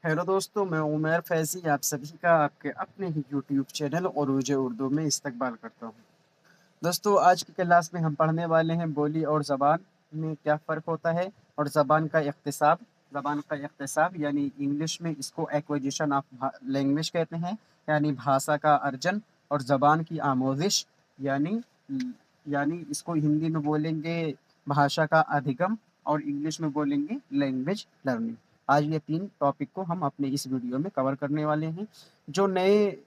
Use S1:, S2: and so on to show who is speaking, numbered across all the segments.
S1: Hello दोस्तों, मैं उमर फैज़ी आप सभी का आपके अपने ही यूट्यूब चैनल अरूज उर्दू में इस्तकबाल करता हूँ। दोस्तों, आज की क्लास में हम पढ़ने वाले हैं बोली और ज़बान में क्या फ़र्क होता है और ज़बान का इख्तिसाब यानी इंग्लिश में इसको एक्विजिशन ऑफ लैंग्वेज कहते हैं, यानी भाषा का अर्जन, और ज़बान की आमोज़िश यानी यानी इसको हिंदी में बोलेंगे भाषा का अधिगम और इंग्लिश में बोलेंगे लैंग्वेज लर्निंग। आज ये 3 टॉपिक को हम अपने इस वीडियो में कवर करने वाले हैं। जो नए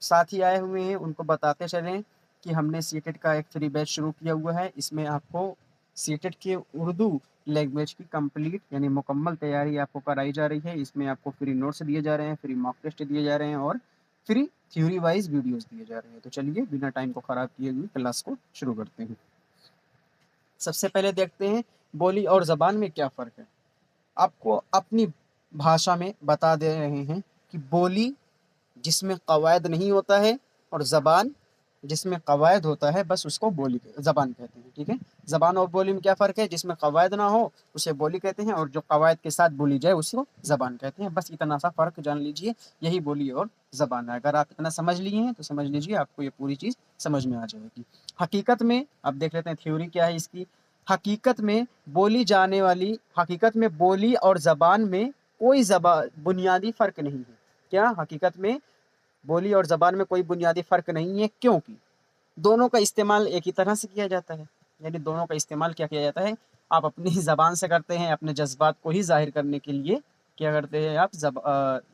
S1: साथी आए हुए हैं उनको बताते चलें कि हमने सीटेट का एक फ्री बैच शुरू किया हुआ है। इसमें आपको सीटेट के उर्दू लैंग्वेज की कंप्लीट यानी मुकम्मल तैयारी आपको कराई जा रही है। इसमें आपको फ्री नोट्स दिए जा रहे हैं, फ्री मॉक टेस्ट दिए जा रहे हैं और फ्री थ्योरी वाइज वीडियोस दिए जा रहे हैं। तो चलिए बिना टाइम को ख़राब किए हुए क्लास को शुरू करते हैं। सबसे पहले देखते हैं बोली और ज़बान में क्या फ़र्क है। आपको अपनी भाषा में बता दे रहे हैं कि बोली जिसमें कवायद नहीं होता है और ज़बान जिसमें कवायद होता है बस उसको बोली ज़बान कहते हैं। ठीक है, ज़बान और बोली में क्या फ़र्क है? जिसमें कवायद ना हो उसे बोली कहते हैं और जो कवायद के साथ बोली जाए उसको ज़बान कहते हैं। बस इतना सा फ़र्क जान लीजिए, यही बोली और ज़बान है। अगर आप इतना समझ लिए हैं तो समझ लीजिए आपको ये पूरी चीज़ समझ में आ जाएगी। हकीकत में अब देख लेते हैं थ्योरी क्या है इसकी। हकीकत में बोली जाने वाली हकीकत में बोली और ज़बान में कोई बुनियादी फ़र्क नहीं है। क्या हकीकत में बोली और ज़बान में कोई बुनियादी फ़र्क नहीं है, क्योंकि दोनों का इस्तेमाल एक ही तरह से किया जाता है। यानी दोनों का इस्तेमाल क्या किया जाता है? आप अपनी ज़बान से करते हैं, अपने जज़्बात को ही ज़ाहिर करने के लिए क्या करते हैं आप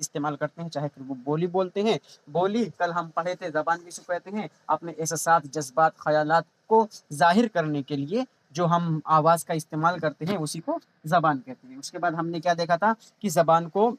S1: इस्तेमाल करते हैं, चाहे फिर वो बोली बोलते हैं। बोली कल हम पढ़े थे, ज़बान किसको कहते हैं? अपने एहसासात, जज़्बात, ख़यालात को ज़ाहिर करने के लिए जो हम आवाज़ का इस्तेमाल करते हैं उसी को ज़बान कहते हैं। उसके बाद हमने क्या देखा था कि ज़बान को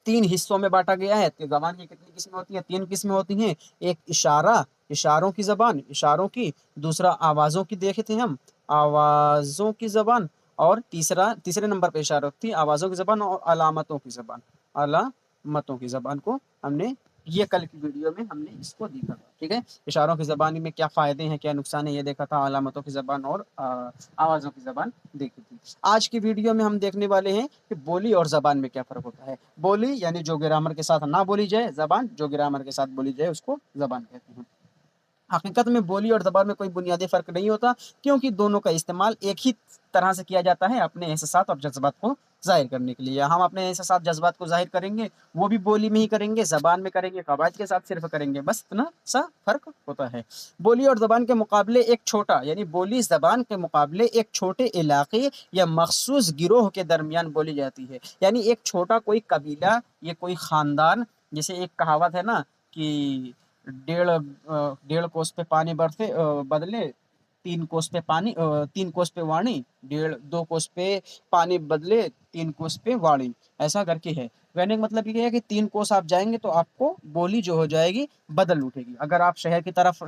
S1: 3 हिस्सों में बाँटा गया है। तो ज़बान की कितनी किस्में होती हैं? 3 किस्में होती हैं। एक इशारों की ज़बान, इशारों की, दूसरा आवाज़ों की देखे थे हम, आवाज़ों की ज़बान, और तीसरे नंबर पे इशारों थी आवाज़ों की ज़बान और अलामतों की ज़बान। अलामतों की ज़बान को हमने ये कल की वीडियो में हमने इसको देखा था। ठीक है? इशारों की ज़बान में क्या फ़ायदे हैं, क्या नुकसान है ये देखा था, अलामतों की ज़बान और आवाज़ों की ज़बान देखी थी। आज की वीडियो में हम देखने वाले हैं कि बोली और ज़बान में क्या फ़र्क होता है। बोली यानी जो ग्रामर के साथ ना बोली जाए, ज़बान जो ग्रामर के साथ बोली जाए उसको ज़बान कहते हैं। हकीकत में बोली और ज़बान में कोई बुनियादी फ़र्क नहीं होता, क्योंकि दोनों का इस्तेमाल एक ही तरह से किया जाता है अपने एहसासात और जज़्बात को ज़ाहिर करने के लिए। हम अपने एहसासात, जज़्बात को ज़ाहिर करेंगे, वो भी बोली में ही करेंगे, ज़बान में करेंगे, कवायद के साथ सिर्फ़ करेंगे, बस इतना सा फ़र्क होता है। बोली और ज़बान के मुकाबले एक छोटा यानी बोली ज़बान के मुकाबले एक छोटे इलाके या मख़सूस गिरोह के दरमियान बोली जाती है। यानी एक छोटा कोई कबीला या कोई ख़ानदान, जैसे एक कहावत है ना कि 1.5 कोस पे पानी बदले 3 कोस पे वाणी, 2 कोस पे पानी बदले 3 कोस पे वाणी, ऐसा करके है। कहने का मतलब ये है कि 3 कोस आप जाएंगे तो आपको बोली जो हो जाएगी बदल उठेगी। अगर आप शहर की तरफ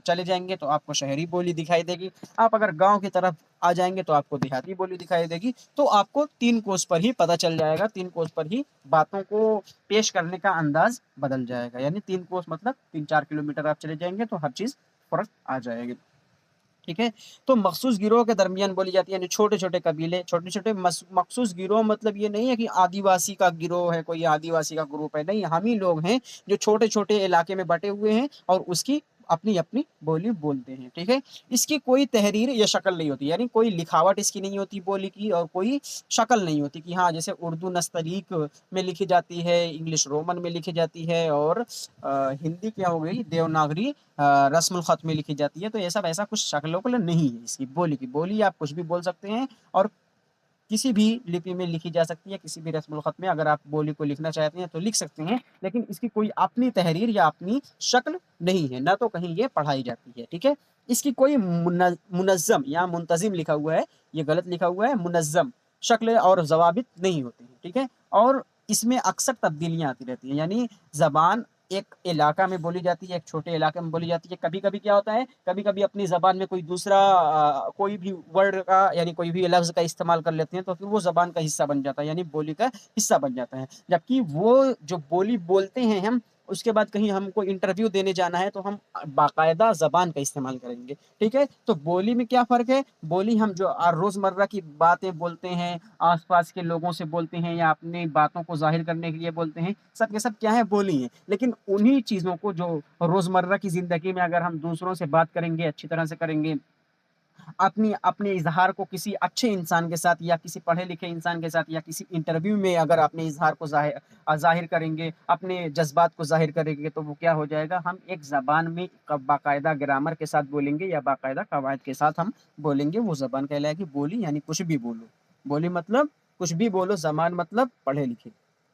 S1: चले जाएंगे तो आपको शहरी बोली दिखाई देगी। आप अगर गांव की तरफ आ जाएंगे तो आपको देहाती बोली दिखाई देगी। तो आपको 3 कोस पर ही पता चल जाएगा, 3 कोस पर ही बातों को पेश करने का अंदाज बदल जाएगा। यानी 3 कोस मतलब 3-4 किलोमीटर आप चले जाएंगे तो हर चीज़ फ़र्क आ जाएगी। ठीक है, तो मखसूस गिरोह के दरमियान बोली जाती है, यानी छोटे छोटे कबीले, छोटे छोटे मखसूस गिरोह मतलब ये नहीं है कि आदिवासी का गिरोह है, कोई आदिवासी का ग्रुप है, नहीं, हम ही लोग हैं जो छोटे छोटे इलाके में बटे हुए हैं और उसकी अपनी अपनी बोली बोलते हैं। ठीक है, इसकी कोई तहरीर या शक्ल नहीं होती, यानी कोई लिखावट इसकी नहीं होती बोली की, और कोई शक्ल नहीं होती कि हाँ जैसे उर्दू नस्तलीक में लिखी जाती है, इंग्लिश रोमन में लिखी जाती है, और हिंदी क्या हो गई देवनागरी रस्मुल ख़त में लिखी जाती है। तो ऐसा वैसा कुछ शक्ल वक्ल नहीं है इसकी बोली की। बोली आप कुछ भी बोल सकते हैं और किसी भी लिपि में लिखी जा सकती है, किसी भी रस्मुल ख़त में अगर आप बोली को लिखना चाहते हैं तो लिख सकते हैं, लेकिन इसकी कोई अपनी तहरीर या अपनी शक्ल नहीं है, ना तो कहीं ये पढ़ाई जाती है। ठीक है, इसकी कोई मुनज़्ज़म या मुंतज़िम लिखा हुआ है, ये गलत लिखा हुआ है, मुनज़्ज़म शक्ल और ज़वाबित नहीं होते हैं। ठीक है, और इसमें अक्सर तब्दीलियाँ आती रहती हैं, यानी ज़बान एक इलाका में बोली जाती है, एक छोटे इलाके में बोली जाती है। कभी-कभी क्या होता है, कभी-कभी अपनी ज़बान में कोई दूसरा कोई भी वर्ड का यानी कोई भी लफ्ज़ का इस्तेमाल कर लेते हैं, तो फिर वो ज़बान का हिस्सा बन जाता है, यानी बोली का हिस्सा बन जाता है। जबकि वो जो बोली बोलते हैं हम, اس کے بعد کہیں ہم کو انٹرویو دینے جانا ہے تو ہم باقاعدہ زبان کا استعمال کریں گے، ٹھیک ہے؟ تو بولی میں کیا فرق ہے؟ بولی ہم جو روزمرہ کی باتیں بولتے ہیں، آس پاس کے لوگوں سے بولتے ہیں یا اپنی باتوں کو ظاہر کرنے کے لیے بولتے ہیں، سب کے سب کیا ہے؟ بولی ہیں۔ لیکن انہی چیزوں کو جو روزمرہ کی زندگی میں اگر ہم دوسروں سے بات کریں گے، اچھی طرح سے کریں گے، اپنے اظہار کو کسی اچھے انسان کے ساتھ یا کسی پڑھے لکھے انسان کے ساتھ یا کسی انٹرویو میں اگر اپنے اظہار کو ظاہر کریں گے، اپنے جذبات کو ظاہر کریں گے، تو وہ کیا ہو جائے گا؟ ہم ایک زبان میں باقاعدہ گرامر کے ساتھ بولیں گے یا باقاعدہ قواعد کے ساتھ ہم بولیں گے، وہ زبان کہلائے گی بولی، یعنی کچھ بھی بولو۔ بولی مطلب کچھ بھی بولو، زبان مطلب پڑھے لکھے،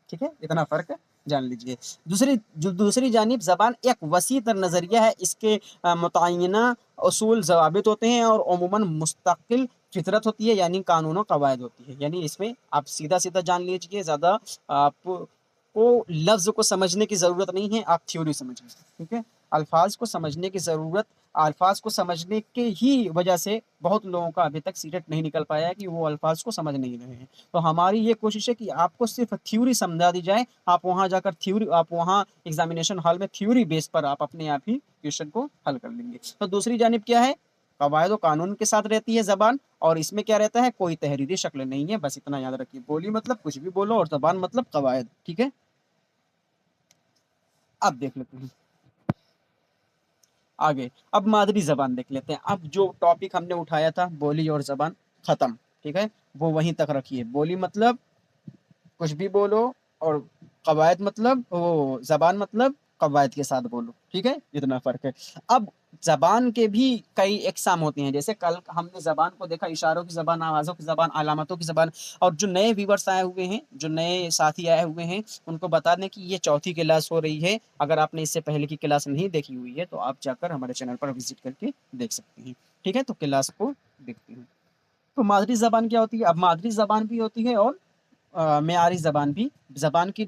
S1: ٹھیک ہے؟ اتنا فرق جان لیجئے۔ دوسری جانب زبان ایک وسیع تر نظریہ ہے، اس کے متعینہ اصول ضوابط ہوتے ہیں اور عموماً مستقل فطرت ہوتی ہے، یعنی قانون و قواعد ہوتی ہے۔ یعنی اس میں آپ سیدھا سیدھا جان لیجئے، زیادہ آپ کو لفظ کو سمجھنے کی ضرورت نہیں ہے، آپ تھیوری سمجھیں، ٹھیک ہے؟ الفاظ کو سمجھنے کی ضرورت، الفاظ کو سمجھنے کے ہی وجہ سے بہت لوگوں کا ابھی تک سیٹیٹ نہیں نکل پایا ہے کہ وہ الفاظ کو سمجھ نہیں رہے ہیں۔ تو ہماری یہ کوشش ہے کہ آپ کو صرف تھیوری سمجھا دی جائے، آپ وہاں جا کر آپ وہاں ایگزامینیشن ہال میں تھیوری بیس پر آپ اپنے آپ ہی کویشچن کو حل کر لیں گے۔ تو دوسری جانب کیا ہے؟ قواعد و قانون کے ساتھ رہتی ہے زبان، اور اس میں کیا رہتا ہے؟ کوئی تحریری شکل نہیں ہے، بس اتنا یاد رکھیے۔ بولی مطلب کچھ بھی بولو اور زبان مطلب قواعد، ٹھیک ہے؟ اب دیکھ لیتے ہیں آگے، اب مادری زبان دیکھ لیتے ہیں۔ اب جو ٹاپک ہم نے اٹھایا تھا بولی اور زبان، ختم، ٹھیک ہے؟ وہ وہیں تک رکھیے۔ بولی مطلب کچھ بھی بولو، اور قواعد مطلب زبان مطلب قواعد کے ساتھ بولو، ٹھیک ہے؟ اتنا فرق ہے۔ اب زبان کے بھی کئی اقسام ہوتے ہیں، جیسے کل ہم نے زبان کو دیکھا، اشاروں کی زبان، آوازوں کی زبان، علامتوں کی زبان۔ اور جو نئے ویورس آئے ہوئے ہیں، جو نئے ساتھی آئے ہوئے ہیں، ان کو بتا دیں کہ یہ چوتھی کلاس ہو رہی ہے۔ اگر آپ نے اس سے پہلے کی کلاس نہیں دیکھی ہوئی ہے تو آپ جا کر ہمارے چینل پر وزٹ کر کے دیکھ سکتے ہیں، ٹھیک ہے؟ تو کلاس کو دیکھتے ہیں۔ تو مادری زبان کیا ہوتی ہے؟ اب مادری زبان بھی ہوتی ہے اور معیاری زبان بھی۔ زبان کی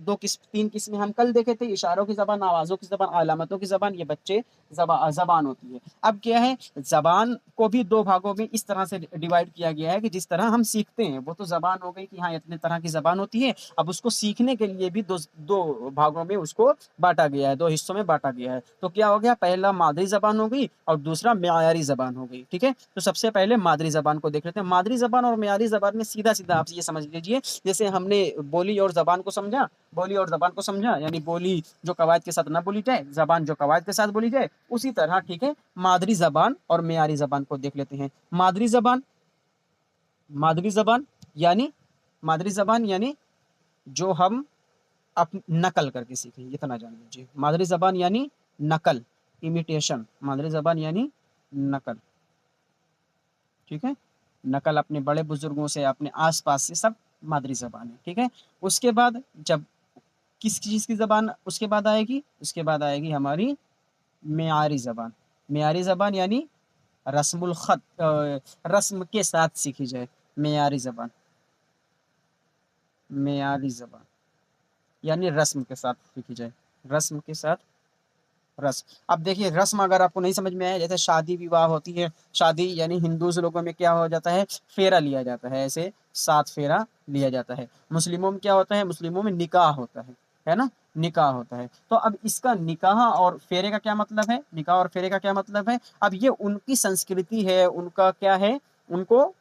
S1: تین قسمیں ہم کل دیکھے تھے، اشاروں کی زبان، آوازوں کی زبان، علامتوں کی زبان، یہ بچے زبان ہوتی ہے۔ اب کیا ہے؟ زبان کو بھی دو بھاگوں میں اس طرح سے ڈیوائڈ کیا گیا ہے کہ جس طرح ہم سیکھتے ہیں، وہ تو زبان ہو گئی کہ ہاں اتنے طرح کی زبان ہوتی ہے، اب اس کو سیکھنے کے لیے بھی دو بھاگوں میں اس کو بانٹا گیا ہے، دو حصوں میں بانٹا گیا ہے۔ تو کیا ہو گیا؟ پہلا مادری زبان ہو گئی اور دوسرا معیاری زبان ہو گئی، ٹھیک ہے؟ تو سب سے پہلے مادری زبان کو دیکھ لیتے ہیں۔ مادری زبان اور معیاری زبان میں سیدھا سیدھا آپ یہ سمجھ لیجئے، جیسے ہم نے بولی اور زبان کو سمجھا، یعنی بولی جو قواعد کے ساتھ نہ بولی جائے، زبان جو قواعد کے ساتھ بولی جائے، اسی طرح ٹھیک ہے مادری زبان اور معیاری زبان کو دیکھ لیتے ہیں۔ مادری زبان یعنی جو ہم نقل کر کے سیکھیں، اتنا جان لیجیے۔ مادری زبان یعنی نقل، امیٹیشن، مادری زبان یعنی نقل، ٹھیک ہے؟ نقل اپنے بڑے بزرگوں سے، اپنے آس پاس سے، سب مادری زبان ہے، ٹھیک ہے؟ اس کے بعد جب کس چیز کی زبان اس کے بعد آئے گی؟ اس کے بعد آئے گی ہماری معیاری زبان۔ معیاری زبان یعنی رسم کے ساتھ سیکھی جائے، معیاری زبان یعنی رسم کے ساتھ سیکھی جائے، رسم کے ساتھ رسم۔ اب دیکھیے رسم اگر آپ کو نہیں سمجھ میں آئے، جیسے شادی وواہ ہوتی ہے، شادی یعنی ہندوز لوگوں میں کیا ہو جاتا ہے؟ پھیرا لیا جاتا ہے، ایسے 7 پھیرا لیا جاتا ہے۔ مسلموں میں کیا ہوتا ہے؟ مسلموں میں نکاح ہوتا ہے نا؟ نکاح ہوتا ہے۔ تو اب اس کا نکاح اور پھیرے کا کیا مطلب ہے؟ نکاح اور پھیرے کا کیا مطلب ہے؟ اب یہ ان کی سنسکرتی ہے، ان کا کیا ہے؟ ان کو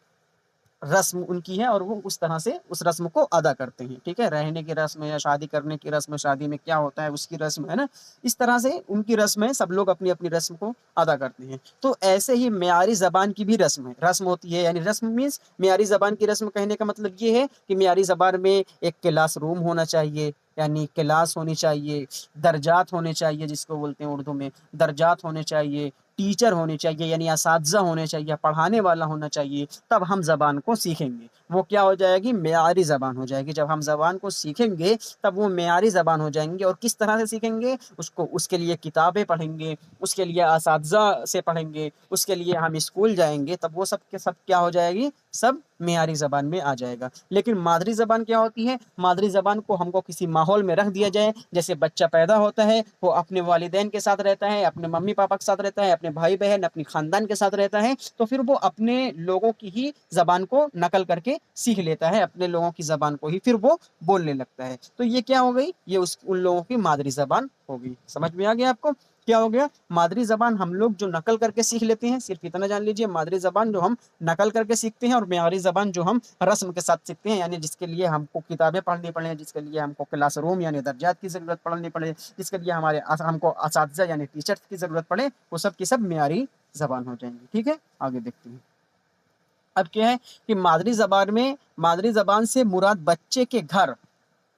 S1: رسم ان کی ہے اور وہ اس طرح سے اس رسم کو ادا کرتے ہیں، ٹھیک ہے؟ رہنے کی رسم یا شادی کرنے کی رسم، شادی میں کیا ہوتا ہے اس کی رسم ہے نا، اس طرح سے ان کی رسم ہے، سب لوگ اپنی اپنی رسم کو ادا کرتے ہیں۔ تو ایسے ہی معیاری زبان کی بھی رسم ہوتی ہے، یعنی رسم مینس معیاری زبان کی رسم کہنے کا مطلب یہ ہے کہ معیاری زبان میں ایک کلاس روم ہونا چاہیے، یعنی کلاس ہونی چاہیے، درجات ہونے چاہیے، جس کو بولتے ہیں اردو میں درجات ہونے چاہیے، ٹیچر ہونے چاہیے، یعنی اساتذہ ہونے چاہیے، پڑھانے والا ہونا چاہیے، تب ہم زبان کو سیکھیں گے۔ وہ کیا ہو جائے گی؟ معیاری زبان ہو جائے گی۔ جب ہم زبان کو سیکھیں گے تب وہ معیاری زبان ہو جائیں گے۔ اور کس طرح سے سیکھیں گے؟ اس کے لیے کتابیں پڑھیں گے، اس کے لیے اساتذہ سے پڑھیں گے، اس کے لیے ہم اسکول جائیں گے، تب وہ سب کے سب کیا ہو جائے گی؟ سب معیاری زبان میں آ جائے گا۔ لیکن مادری زبان کیا ہوتی ہے؟ مادری زبان کو ہم کو کسی ماحول میں رکھ دیا جائے، جیسے بچہ پیدا ہوتا ہے، وہ اپنے والدین کے ساتھ رہتا ہے، اپنے ممی پاپا کے ساتھ رہتا ہے، اپنے بھائی بہن، اپنی خاندان کے ساتھ رہتا ہے، تو پھر وہ اپنے لوگوں کی ہی زبان کو نقل کر کے सीख लेता है अपने लोगों की ज़बान को ही, फिर वो बोलने लगता है। तो ये क्या हो गई, ये उन लोगों की मादरी ज़बान हो गई। समझ में आ गया आपको क्या हो गया? मादरी ज़बान हम लोग जो नकल करके सीख लेते हैं, सिर्फ इतना जान लीजिए, मादरी ज़बान जो हम नकल करके सीखते हैं, और म्यारी ज़बान जो हम रस्म के साथ सीखते हैं, यानी जिसके लिए हमको किताबें पढ़नी पड़े, जिसके लिए हमको क्लासरूम यानी दर्जात की ज़रूरत पड़नी पड़े, जिसके लिए हमको असातिज़ा यानी टीचर्स की ज़रूरत पड़े, वो सब की सब म्यारी ज़बान हो जाएंगी। ठीक है, आगे देखते हैं। अब क्या है कि मादरी ज़बान से मुराद बच्चे के घर,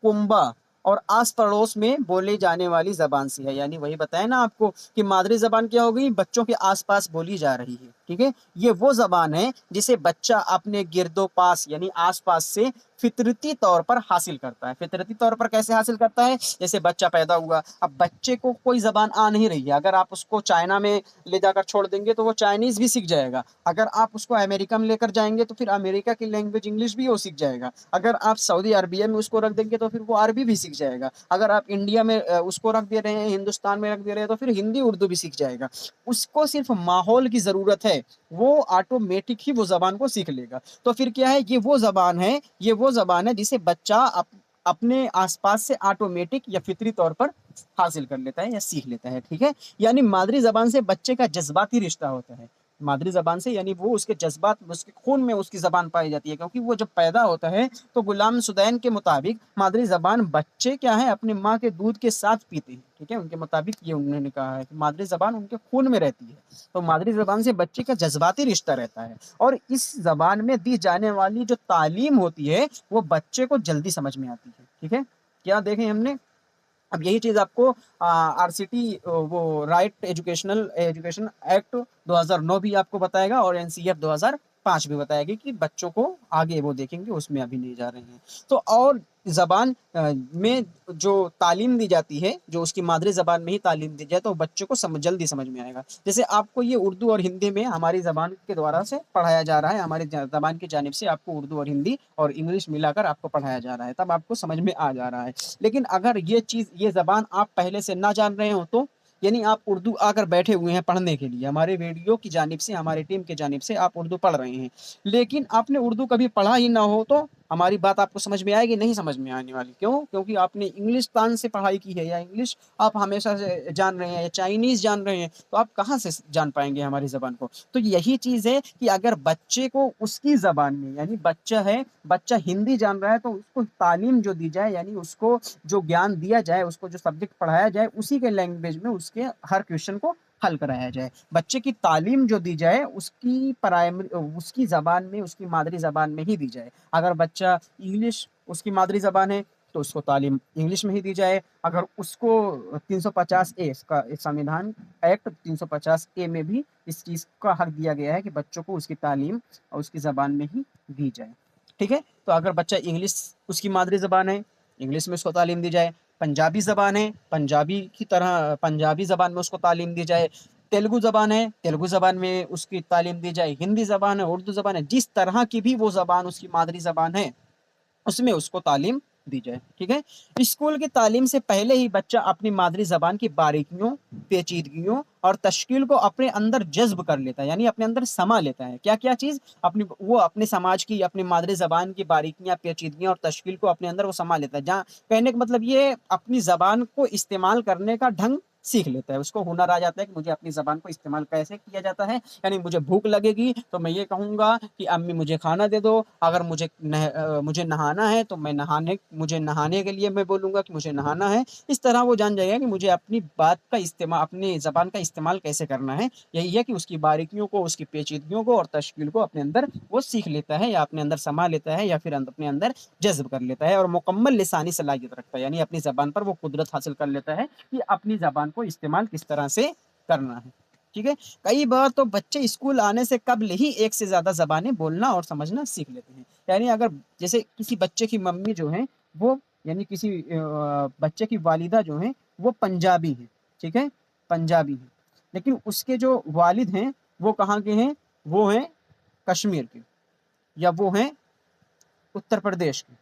S1: कुंबा और आस पड़ोस में बोले जाने वाली जबान से है। यानी वही बताया ना आपको कि मादरी जबान क्या हो गई, बच्चों के आसपास बोली जा रही है। ठीक है, ये वो जबान है जिसे बच्चा अपने गिरदो पास यानी आसपास से फितरती तौर पर हासिल करता है। फितरती तौर पर कैसे हासिल करता है? जैसे बच्चा पैदा हुआ, अब बच्चे को कोई जबान आ नहीं रही है, अगर आप उसको चाइना में ले जाकर छोड़ देंगे तो वो चाइनीज भी सीख जाएगा। अगर आप उसको अमेरिका में लेकर जाएंगे तो फिर अमेरिका की लैंग्वेज इंग्लिश भी वो सीख जाएगा। अगर आप सऊदी अरबिया में उसको रख देंगे तो फिर वो अरबी भी सीख जाएगा। अगर आप इंडिया में उसको रख दे रहे हैं, हिंदुस्तान में रख दे रहे हैं, तो फिर हिंदी उर्दू भी सीख जाएगा। उसको सिर्फ माहौल की जरूरत है, वो ऑटोमेटिक ही वो जबान को सीख लेगा। तो फिर क्या है, ये वो जबान है जिसे बच्चा अपने आसपास से ऑटोमेटिक या फितरी तौर पर हासिल कर लेता है या सीख लेता है। ठीक है, यानी मादरी जबान से बच्चे का जज्बाती रिश्ता होता है। मादरी जबान से यानी वो उसके जज्बात, उसके खून में उसकी जबान पाई जाती है, क्योंकि वो जब पैदा होता है तो गुलाम सुदैन के मुताबिक मादरी जबान बच्चे क्या है अपनी माँ के दूध के साथ पीते हैं। ठीक है, उनके मुताबिक ये उन्होंने कहा है कि मादरी जबान उनके खून में रहती है। तो मादरी जबान से बच्चे का जज्बाती रिश्ता रहता है, और इस जबान में दी जाने वाली जो तालीम होती है वो बच्चे को जल्दी समझ में आती है। ठीक है, क्या देखें हमने, अब यही चीज आपको आरसीटी वो राइट एजुकेशन एक्ट 2009 भी आपको बताएगा, और एनसीएफ 2005 भी बताएगी कि बच्चों को आगे वो देखेंगे, उसमें अभी नहीं जा रहे हैं। तो और जबान में जो तालीम दी जाती है, जो उसकी मादरी जबान में ही तालीम दी जाए, तो बच्चों को जल्दी समझ में आएगा। जैसे आपको ये उर्दू और हिंदी में हमारी जबान के द्वारा से पढ़ाया जा रहा है, हमारी जबान की जानिब से आपको उर्दू और हिंदी और इंग्लिश मिलाकर आपको पढ़ाया जा रहा है, तब आपको समझ में आ जा रहा है। लेकिन अगर ये जबान आप पहले से ना जान रहे हो, तो यानी आप उर्दू आकर बैठे हुए हैं पढ़ने के लिए, हमारे वीडियो की जानिब से, हमारी टीम की जानिब से आप उर्दू पढ़ रहे हैं, लेकिन आपने उर्दू कभी पढ़ा ही ना हो, तो हमारी बात आपको समझ में आएगी? नहीं समझ में आने वाली। क्यों? क्योंकि आपने इंग्लिश तान से पढ़ाई की है, या इंग्लिश आप हमेशा से जान रहे हैं, या चाइनीज जान रहे हैं, तो आप कहाँ से जान पाएंगे हमारी जबान को? तो यही चीज है कि अगर बच्चे को उसकी जबान में, यानी बच्चा हिंदी जान रहा है, तो उसको तालीम जो दी जाए, यानी उसको जो ज्ञान दिया जाए, उसको जो सब्जेक्ट पढ़ाया जाए, उसी के लैंग्वेज में उसके हर क्वेश्चन को हल कराया जाए। बच्चे की तालीम जो दी जाए उसकी जबान में, उसकी मादरी जबान में ही दी जाए। अगर बच्चा इंग्लिश उसकी मादरी जबान है तो उसको तालीम इंग्लिश में ही दी जाए। अगर उसको 350 ए का संविधान एक्ट 350 ए में भी इस चीज का हक दिया गया है कि बच्चों को उसकी तालीम और उसकी जबान में ही दी जाए। ठीक है, तो अगर बच्चा इंग्लिश उसकी मादरी जबान है, इंग्लिश में उसको तालीम दी जाए। पंजाबी जबान है, पंजाबी की तरह पंजाबी जबान में उसको तालीम दी जाए। तेलुगु जबान है, तेलुगु जबान में उसकी तालीम दी जाए। हिंदी जबान है, उर्दू जबान है, जिस तरह की भी वो जबान उसकी मादरी जबान है, उसमें उसको तालीम दी जाए। ठीक है, स्कूल की तालीम से पहले ही बच्चा अपनी मादरी जबान की बारीकियों, पेचीदगियों और तश्कील को अपने अंदर जज्ब कर लेता है, यानी अपने अंदर समा लेता है। क्या क्या चीज? अपने समाज की, अपनी मादरी जबान की बारीकियां, पेचीदगियां और तश्कील को अपने अंदर वो समा लेता है। जहाँ कहने का मतलब ये अपनी जबान को इस्तेमाल करने का ढंग सीख लेता है, उसको हुनर आ जाता है कि मुझे अपनी जबान को इस्तेमाल कैसे किया जाता है। यानी मुझे भूख लगेगी तो मैं ये कहूंगा कि अम्मी मुझे खाना दे दो। अगर मुझे नहाना है तो मुझे नहाने के लिए मैं बोलूंगा कि मुझे नहाना है। इस तरह वो जान जाएगा कि मुझे अपनी बात का इस्तेमाल, अपनी जबान का इस्तेमाल कैसे करना है। यही है कि उसकी बारीकियों को, उसकी पेचीदगियों को और तश्कील को अपने अंदर वो सीख लेता है, या अपने अंदर समा लेता है, या फिर अपने अंदर जज्ब कर लेता है, और मुकम्मल लिसानी सलाहियत रखता है, यानी अपनी जबान पर वो कुदरत हासिल कर लेता है कि अपनी जबान को इस्तेमाल किस तरह से करना है। ठीक है, कई बार तो बच्चे स्कूल आने से कबल ही एक से ज्यादा जबानें बोलना और समझना सीख लेते हैं। यानी अगर जैसे किसी बच्चे की मम्मी जो है वो, यानी किसी बच्चे की वालिदा जो है वो पंजाबी है। ठीक है, पंजाबी है, लेकिन उसके जो वालिद हैं वो कहाँ के हैं? वो हैं कश्मीर के, या वो हैं उत्तर प्रदेश के।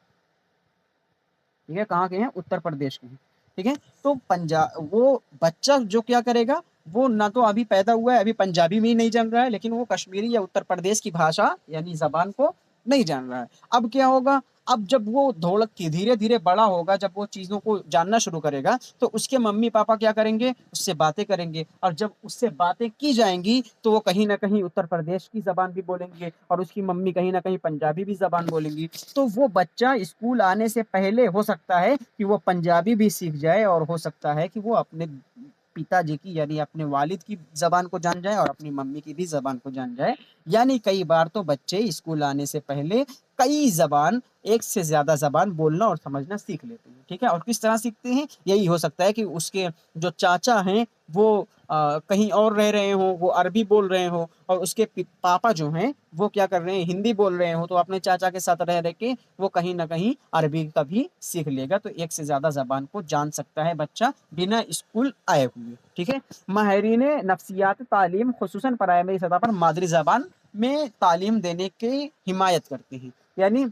S1: ठीक है, कहाँ के हैं? उत्तर प्रदेश के हैं। ठीक है, तो पंजाब वो बच्चा जो क्या करेगा, वो ना तो अभी पैदा हुआ है, अभी पंजाबी में ही नहीं जान रहा है, लेकिन वो कश्मीरी या उत्तर प्रदेश की भाषा यानी जबान को नहीं जान रहा है। अब क्या होगा, अब जब वो धोलक की धीरे धीरे बड़ा होगा, जब वो चीज़ों को जानना शुरू करेगा, तो उसके मम्मी पापा क्या करेंगे, उससे बातें करेंगे, और जब उससे बातें की जाएंगी तो वो कहीं ना कहीं उत्तर प्रदेश की ज़बान भी बोलेंगे और उसकी मम्मी कहीं ना कहीं पंजाबी भी ज़बान बोलेंगी। तो वो बच्चा स्कूल आने से पहले हो सकता है कि वो पंजाबी भी सीख जाए, और हो सकता है कि वो अपने पिताजी की यानी अपने वालिद की ज़बान को जान जाए और अपनी मम्मी की भी ज़बान को जान जाए। यानी कई बार तो बच्चे स्कूल आने से पहले कई ज़बान, एक से ज़्यादा ज़बान बोलना और समझना सीख लेते हैं, ठीक है? और किस तरह सीखते हैं? यही हो सकता है कि उसके जो चाचा हैं वो कहीं और रह रहे हों, वो अरबी बोल रहे हों, और उसके पापा जो हैं वो क्या कर रहे हैं, हिंदी बोल रहे हों, तो अपने चाचा के साथ रह के वो कहीं ना कहीं अरबी का भी सीख लेगा। तो एक से ज़्यादा ज़बान को जान सकता है बच्चा बिना स्कूल आए हुए, ठीक है? माहिरीन नफ्सियात तालीम खुसूसन प्राइमरी सतह पर मादरी ज़बान में तालीम देने की हिमायत करते हैं। यानी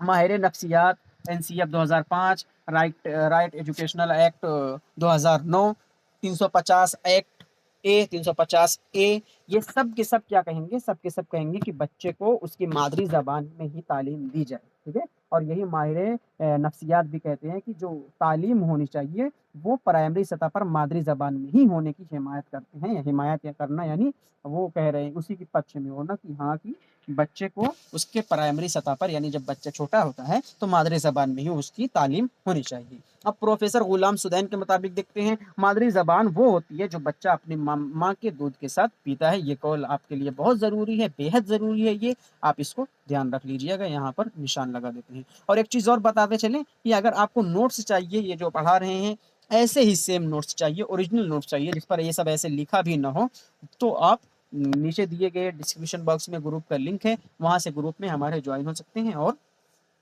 S1: माहिर नफ्सियात NCF 2005, right educational act 2009, 350 act ए, 350 ए, ये सब के सब क्या कहेंगे, सब के सब कहेंगे कि बच्चे को उसकी मादरी ज़बान में ही तालीम दी जाए, ठीक है? और यही माहिर नफ्सियात भी कहते हैं कि जो तालीम होनी चाहिए वो प्राइमरी सतह पर मादरी ज़बान में ही होने की हिमायत करते हैं। हिमायत या करना यानी वो कह रहे हैं उसी के पक्ष में होना कि हाँ, कि बच्चे को उसके प्राइमरी सतह पर यानी जब बच्चा छोटा होता है तो मादरी ज़बान में ही उसकी तालीम होनी चाहिए। अब प्रोफेसर गुलाम सुदैन के मुताबिक देखते हैं, मादरी ज़बान वो होती है जो बच्चा अपनी माँ के दूध के साथ पीता है। ये कौल आपके लिए बहुत ज़रूरी है, बेहद ज़रूरी है, ये आप इसको ध्यान रख लीजिएगा, यहाँ पर निशान लगा देते हैं। और एक चीज़ और बताते चलें कि अगर आपको नोट्स चाहिए, ये जो पढ़ा रहे हैं ऐसे ही सेम नोट्स चाहिए, ओरिजिनल नोट्स चाहिए जिस पर ये सब ऐसे लिखा भी ना हो, तो आप नीचे दिए गए डिस्क्रिप्शन बॉक्स में ग्रुप का लिंक है, वहाँ से ग्रुप में हमारे ज्वाइन हो सकते हैं, और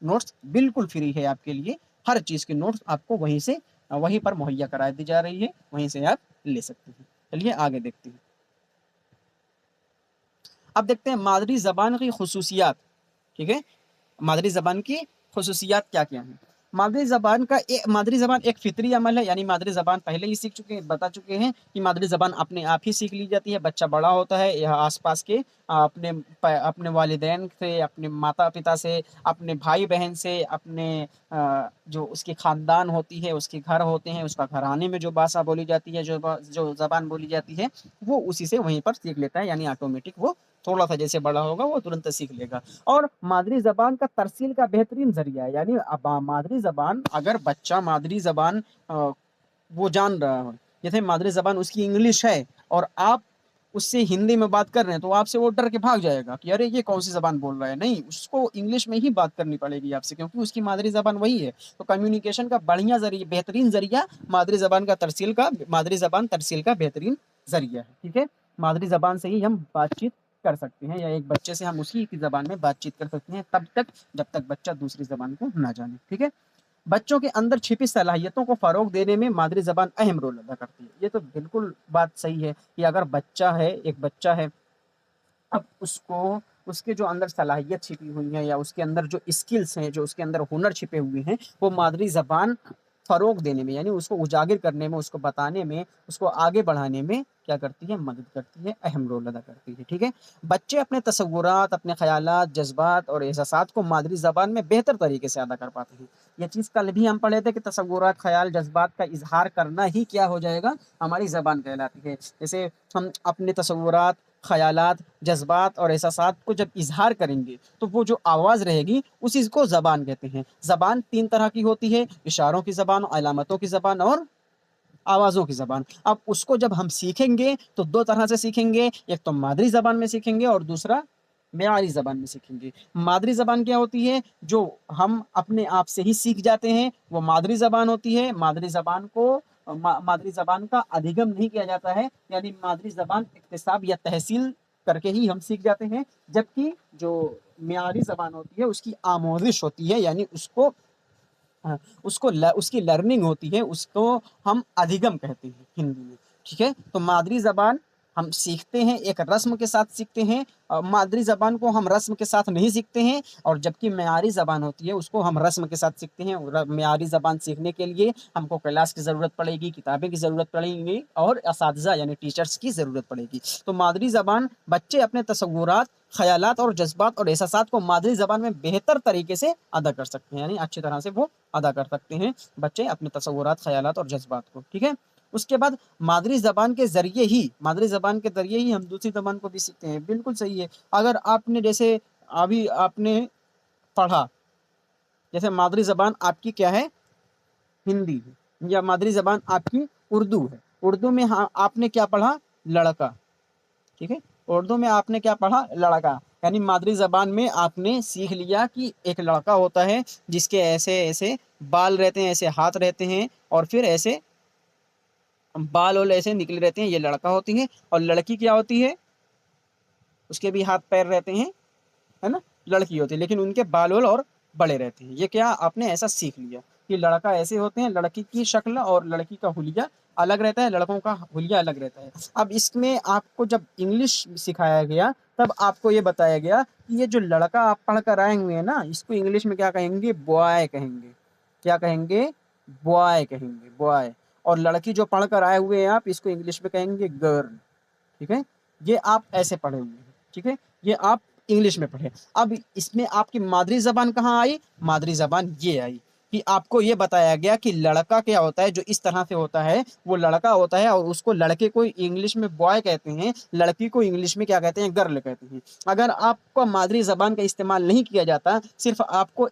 S1: नोट्स बिल्कुल फ्री है आपके लिए। हर चीज़ की नोट्स आपको वहीं पर मुहैया करा दी जा रही है, वहीं से आप ले सकते हैं। चलिए आगे देखते हैं। अब देखते हैं मादरी ज़बान की खुसूसियात, ठीक है? मादरी ज़बान की खुसूसियात क्या-क्या हैं? मादरी ज़बान एक फ़ितरी अमल है, यानी मादरी ज़बान पहले ही सीख चुके हैं, बता चुके हैं कि मादरी ज़बान अपने आप ही सीख ली जाती है। बच्चा बड़ा होता है, यह आस-पास के अपने वालिदैन से, अपने माता-पिता से, अपने भाई-बहन से, अपने जो उसकी ख़ानदान होती है, उसके घर होते हैं, उसका घराने में जो भाषा बोली जाती है, जो ज़बान बोली जाती है, वो उसी से वहीं पर सीख लेता है, यानी ऑटोमेटिक वो थोड़ा-सा जैसे बड़ा होगा वो तुरंत सीख लेगा। और मादरी ज़बान का तरसील का बेहतरीन ज़रिया है, यानी अब मादरी ज़बान, अगर बच्चा मादरी ज़बान वो जान रहा हो, जैसे मादरी ज़बान उसकी इंग्लिश है और आप उससे हिंदी में बात कर रहे हैं, तो आपसे वो डर के भाग जाएगा कि अरे ये कौन-सी ज़बान बोल रहा है। नहीं, उसको इंग्लिश में ही बात करनी पड़ेगी आपसे, क्योंकि उसकी मादरी ज़बान वही है। तो कम्युनिकेशन का बढ़िया ज़रिया, बेहतरीन ज़रिया मादरी ज़बान तरसील का बेहतरीन ज़रिया है, ठीक है? मादरी ज़बान से ही हम बातचीत कर सकते हैं, या एक बच्चे से हम उसी की ज़बान में बातचीत कर सकते हैं तब तक जब तक बच्चा दूसरी ज़बान को ना जाने, ठीक है? बच्चों के अंदर छिपी सलाहियतों को फ़रोग़ देने में मादरी ज़बान अहम रोल अदा करती है। ये तो बिल्कुल बात सही है कि अगर एक बच्चा है, अब उसको उसके जो अंदर सलाहियत छिपी हुई है या उसके अंदर जो स्किल्स हैं, जो उसके अंदर हुनर छिपे हुए हैं, वो मादरी ज़बान फ़रोग़ देने में, यानी उसको उजागर करने में, उसको बताने में, उसको आगे बढ़ाने में क्या करती है, मदद करती है, अहम रोल अदा करती है, ठीक है? बच्चे अपने तसव्वुरात, अपने ख़यालात, जज़्बात और एहसासात को मादरी ज़बान में बेहतर तरीके से अदा कर पाते हैं। ये चीज़ कल भी हम पढ़े थे कि तसव्वुरात, ख़याल, जज़्बात का इज़हार करना ही क्या हो जाएगा, हमारी ज़बान कहलाती है। जैसे हम अपने तसव्वुरात, ख़यालात, जज़्बात और एहसासात को जब इज़हार करेंगे, तो वो जो आवाज़ रहेगी उसी को ज़बान कहते हैं। ज़बान 3 तरह की होती है, इशारों की ज़बान, अलामतों की ज़बान और आवाज़ों की ज़बान। अब उसको जब हम सीखेंगे तो 2 तरह से सीखेंगे, एक तो मादरी ज़बान में सीखेंगे और दूसरा मेयारी ज़बान में सीखेंगे। मादरी ज़बान क्या होती है, जो हम अपने आप से ही सीख जाते हैं, वो मादरी ज़बान होती है। मादरी ज़बान का अधिगम नहीं किया जाता है, यानी मादरी ज़बान इक्तिसाब या तहसील करके ही हम सीख जाते हैं, जबकि जो मेयारी ज़बान होती है उसकी आमोज़िश होती है, यानी उसकी लर्निंग होती है, उसको हम अधिगम कहते हैं हिंदी में, ठीक है? तो मादरी ज़बान हम सीखते हैं, एक रस्म के साथ सीखते हैं। मादरी ज़बान को हम रस्म के साथ नहीं सीखते हैं, और जबकि मेयारी ज़बान होती है उसको हम रस्म के साथ सीखते हैं। मेयारी ज़बान सीखने के लिए हमको क्लास की ज़रूरत पड़ेगी, किताबें की ज़रूरत पड़ेंगी और असातिज़ा यानी टीचर्स की ज़रूरत पड़ेगी। तो मादरी ज़बान बच्चे अपने तसव्वुरात, خیالات اور جذبات اور احساسات کو مادری زبان میں بہتر طریقے سے ادا کر سکتے ہیں، یعنی اچھی طرح سے وہ ادا کر سکتے ہیں بچے اپنے تصورات، خیالات اور جذبات کو، ٹھیک ہے۔ اس کے بعد مادری زبان کے ذریعے ہی ہم دوسری زبان کو بھی سیکھتے ہیں، بالکل صحیح ہے۔ اگر آپ نے جیسے ابھی آپ نے پڑھا، جیسے مادری زبان آپ کی کیا ہے؟ ہندی ہے، یا مادری زبان آپ کی اردو ہے۔ اردو میں آپ نے کیا پڑھا؟ لڑکا، ٹھیک ہے۔ اردو میں آپ نے کیا پڑھا؟ لڑکا، یعنی مادری زبان میں آپ نے سیکھ لیا کہ ایک لڑکا ہوتا ہے جس کے ایسے ایسے بال رہتے ہیں، ایسے ہاتھ رہتے ہیں، اور پھر ایسے بال اور ایسے نکلے رہتے ہیں، یہ لڑکا ہوتی ہے۔ اور لڑکی کیا ہوتی ہے؟ اس کے بھی ہاتھ پیر رہتے ہیں، ہے نا، لڑکی ہوتی ہے، لیکن ان کے بال اور بڑے رہتے ہیں۔ یہ کیا آپ نے ایسا سیکھ لیا کہ لڑکا ایسے ہوتے ہیں، لڑکی کی شکل اور لڑکی کا حلیہ الگ رہتا ہے، لڑکوں کا حلیہ الگ رہتا ہے۔ اب اس میں آپ کو جب انگلش سکھایا گیا تب آپ کو یہ بتایا گیا کہ یہ جو لڑکا آپ پڑھ کر آئے ہوئے ہیں نا، اس کو انگلش میں کیا کہیں گے؟ بوائے کہیں گے۔ کیا کہیں گے؟ بوائے کہیں گے، بوائے۔ اور لڑکی جو پڑھ کر آئے ہوئے ہیں آپ، اس کو انگلش میں کہیں گے گرل، ٹھیک ہے۔ یہ آپ ایسے پڑھے ہوئے ہیں، ٹھیک ہے، یہ آپ انگلش میں پڑھے۔ اب اس میں آپ کی مادری زبان کہاں آئی؟ مادری زبان یہ آئی کہ آپ کو یہ بتایا گیا کہ لڑکا کیا ہوتا ہے، جو اس طرح سے ہوتا ہے وہ لڑکا ہوتا ہے، اور اس کو لڑکے کو انگلش میں بوائے کہتے ہیں، لڑکی کو انگلش میں کیا کہتے ہیں؟ گرل کہتے ہیں۔ اگر آپ کو مادری زبان کا استعمال نہیں کیا جاتا، صرف آپ کو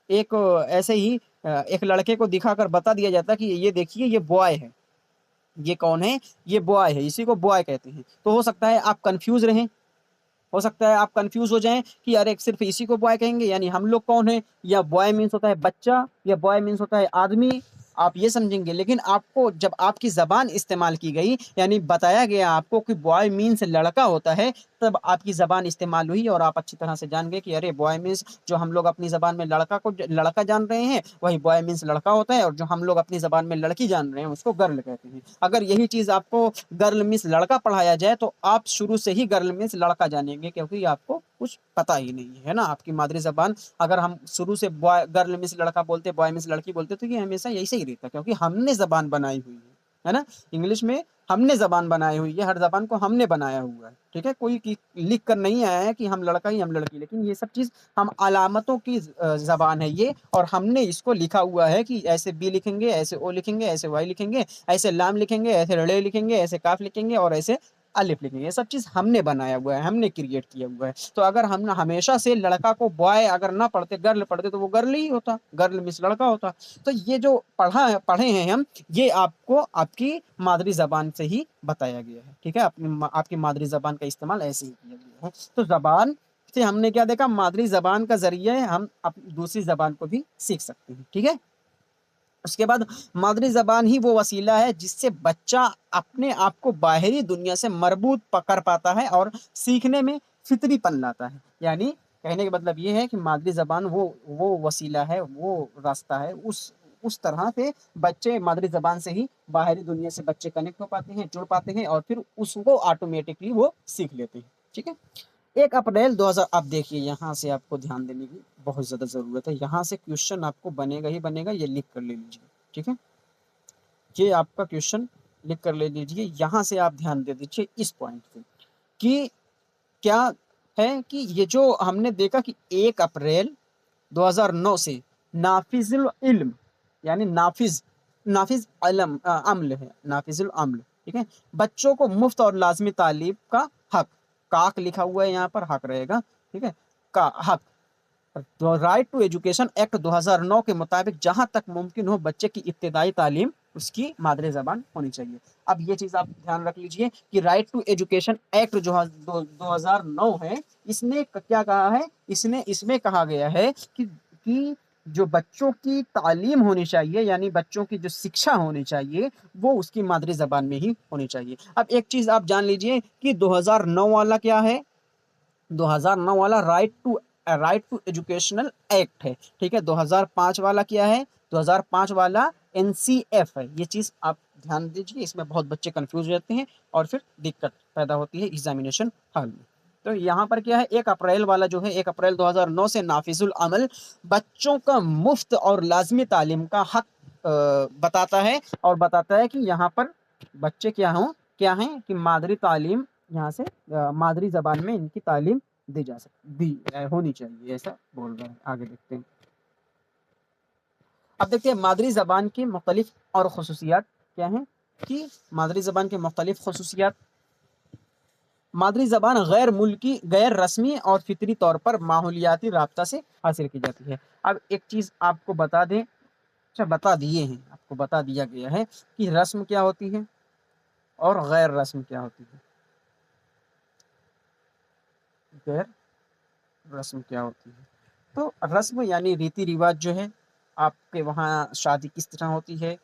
S1: ایک ایسے ہی ایک لڑکے کو دکھا کر بتا دیا جاتا کہ یہ دیکھیے یہ بوائے ہے، یہ کون ہے؟ یہ بوائے ہے، اسی کو بوائے کہتے ہیں، تو ہو سکتا ہے آپ کنفیوز رہیں، ہو سکتا ہے آپ کنفیوز ہو جائیں کہ ارے صرف اسی کو بوائے کہیں گے، یعنی ہم لوگ کون ہیں؟ یا بوائے مینس ہوتا ہے بچہ، یا بوائے مینس ہوتا ہے آدمی، آپ یہ سمجھیں گے۔ لیکن آپ کو جب آپ کی زبان استعمال کی گئی، یعنی بتایا گیا آپ کو کہ بوائے مینس لڑکا ہوتا ہے، تب آپ کی زبان استعمال ہوئی اور آپ اچھی طرح سے جان گئے کہ ارے بوائے مینس، جو ہم لوگ اپنی زبان میں لڑکا جان رہے ہیں، وہی بوائے مینس لڑکا ہوتا ہے، اور جو ہم لوگ اپنی زبان میں لڑکی جان رہے ہیں اس کو گرل کہتے ہیں۔ اگر یہی چیز آپ کو گرل مینس لڑکا پڑھایا جائے تو آپ شروع سے ہی گرل مینس لڑکا جانیں گے، کیونکہ آپ کو کچھ پتا ہی نہیں ہے نا آپ کی مادری زبان۔ اگر ہم شروع سے گرل مینس لڑکا بولتے، بوائے مینس لڑکی بولتے، تو یہ ہمیشہ ایسے ہی رہتا، کیونکہ ہم نے زبان بنائی ہوئی ہے نا، انگلش میں ہم نے زبان بنائی ہوئی ہے، ہر زبان کو ہم نے بنایا ہوا ہے، ٹھیک ہے۔ کوئی لکھ کر نہیں آیا ہے کہ ہم لڑکا ہی ہم لڑکی، لیکن یہ سب چیز ہم علامتوں کی زبان ہے یہ، اور ہم نے اس کو لکھا ہوا ہے کہ ایسے بی لکھیں گے، ایسے او لکھیں گے، ایسے وائی لکھیں گے، ایسے لام لکھیں گے، ایسے رڑے لکھیں گے، ایسے کاف لکھیں گے، اور ایسے الف لکھیں گے۔ یہ سب چیز ہم نے بنایا ہوا ہے، ہم نے کریٹ کیا ہوا ہے۔ تو اگر ہم ہمیشہ سے لڑکا کو بوائے اگر نہ پڑھتے، گرل پڑھتے، تو وہ گرل ہی ہوتا، گرل مس لڑکا ہوتا۔ تو یہ جو پڑھے ہیں ہم، یہ آپ کو آپ کی مادری زبان سے ہی بتایا گیا ہے، ٹھیک ہے۔ آپ کی مادری زبان کا استعمال ایسے ہی کیا گیا ہے۔ تو زبان سے ہم نے کیا دیکھا؟ مادری زبان کا ذریعہ ہم دوسری زبان کو بھی سیکھ سکتے ہیں، ٹھیک ہے۔ اس کے بعد مادری زبان ہی وہ وسیلہ ہے جس سے بچہ اپنے آپ کو باہری دنیا سے مربوط پکڑ پاتا ہے اور سیکھنے میں فطری پن لاتا ہے۔ یعنی کہنے کا مطلب یہ ہے کہ مادری زبان وہ وسیلہ ہے، وہ راستہ ہے، اس طرح سے بچے مادری زبان سے ہی باہری دنیا سے بچے کنیکٹ ہو پاتے ہیں، جڑ پاتے ہیں، اور پھر اس کو آٹومیٹکلی وہ سیکھ لیتے ہیں، ٹھیک ہے۔ 1 اپریل 2000، آپ دیکھیے یہاں سے آپ کو دھیان دینے کی بہت زیادہ ضرورت ہے، یہاں سے کوشچن آپ کو بنے گا ہی بنے گا، یہ لکھ کر لے لیجیے، ٹھیک ہے۔ یہ آپ کا کوشچن لکھ کر لے لیجیے، یہاں سے آپ دھیان دے دیجیے اس پوائنٹ پہ کہ کیا ہے کہ یہ جو ہم نے دیکھا کہ 1 اپریل 2009 سے نافذ العلم، یعنی نافذ عمل ہے، نافذ العمل، ٹھیک ہے، بچوں کو مفت اور لازمی تعلیم کا حق، کاک لکھا ہوا ہے یہاں پر، حق رہے گا، ٹھیک ہے، کا حق، رائٹ ٹو ایجوکیشن ایکٹ 2009 کے مطابق جہاں تک ممکن ہو بچے کی ابتدائی تعلیم اس کی مادری زبان ہونی چاہیے۔ اب یہ چیز آپ دھیان رکھ لیجئے کہ رائٹ ٹو ایجوکیشن ایکٹ جو 2009 ہے، اس نے کیا کہا ہے؟ اس میں کہا گیا ہے کہ جو بچوں کی تعلیم ہونی چاہیے، یعنی بچوں کی جو شکشا ہونی چاہیے، وہ اس کی مادری زبان میں ہی ہونی چاہیے۔ اب ایک چیز آپ جان لیجئے کہ 2009 والا کیا ہے؟ 2009 والا رائٹ ٹو ایجوکیشنل ایکٹ ہے، ٹھیک ہے۔ 2005 والا کیا ہے؟ 2005 والا NCF ہے۔ یہ چیز آپ دھیان دیجیے، اس میں بہت بچے کنفیوز رہتے ہیں اور پھر دقت پیدا ہوتی ہے ایگزامینیشن ہال میں۔ تو یہاں پر کیا ہے؟ 1 اپریل والا جو ہے 1 اپریل 2009 سے نافذ العمل بچوں کا مفت اور لازمی تعلیم کا حق بتاتا ہے، اور بتاتا ہے کہ یہاں پر بچے کیا ہیں کہ مادری تعلیم یہاں سے مادری زبان میں ان کی تعلیم دی جا سکتی ہونی چاہیے، ایسا بول رہا ہے۔ آگے دیکھتے ہیں۔ اب دیکھتے ہیں مادری زبان کی مختلف اور خصوصیات کیا ہیں، کہ مادری زبان کی مختلف خصوصیات: مادری زبان غیر ملکی، غیر رسمی اور فطری طور پر ماحولیاتی رابطہ سے حاصل کی جاتی ہے۔ اب ایک چیز آپ کو بتا دیں، اچھا بتا دیے ہیں، آپ کو بتا دیا گیا ہے کہ رسم کیا ہوتی ہے اور غیر رسم کیا ہوتی ہے۔ غیر رسم کیا ہوتی ہے؟ تو رسم یعنی ریتی رواج جو ہے، آپ کے وہاں شادی کس طرح ہوتی ہے۔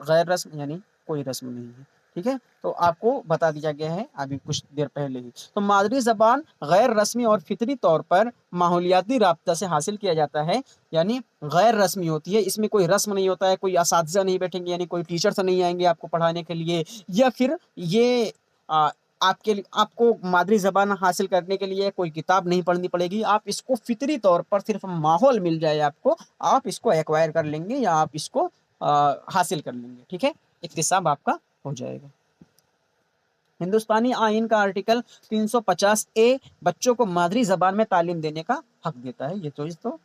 S1: غیر رسم یعنی کوئی رسم نہیں ہے، ٹھیک ہے۔ تو آپ کو بتا دیا گیا ہے ابھی کچھ دیر پہلے ہی۔ تو مادری زبان غیر رسمی اور فطری طور پر ماحولیاتی رابطہ سے حاصل کیا جاتا ہے، یعنی غیر رسمی ہوتی ہے، اس میں کوئی رسم نہیں ہوتا ہے، کوئی اساتذہ نہیں بیٹھیں گے، یعنی کوئی ٹیچرس نہیں آئیں گے آپ کو پڑھانے کے لیے، یا پھر یہ آپ کو مادری زبان حاصل کرنے کے لیے کوئی کتاب نہیں پڑھنی پڑے گی، آپ اس کو فطری طور پر صرف ماحول مل جائے آپ اس کو ایکوائر کر لیں گے یا آپ اس کو حاصل کر لیں گے، ٹھیک ہے، اکتساب آپ کا ہو جائے گا۔ ہندوستانی آئین کا آرٹیکل 350A بچوں کو مادری زبان میں تعلیم دینے کا حق دیتا ہے، یہ چیز تو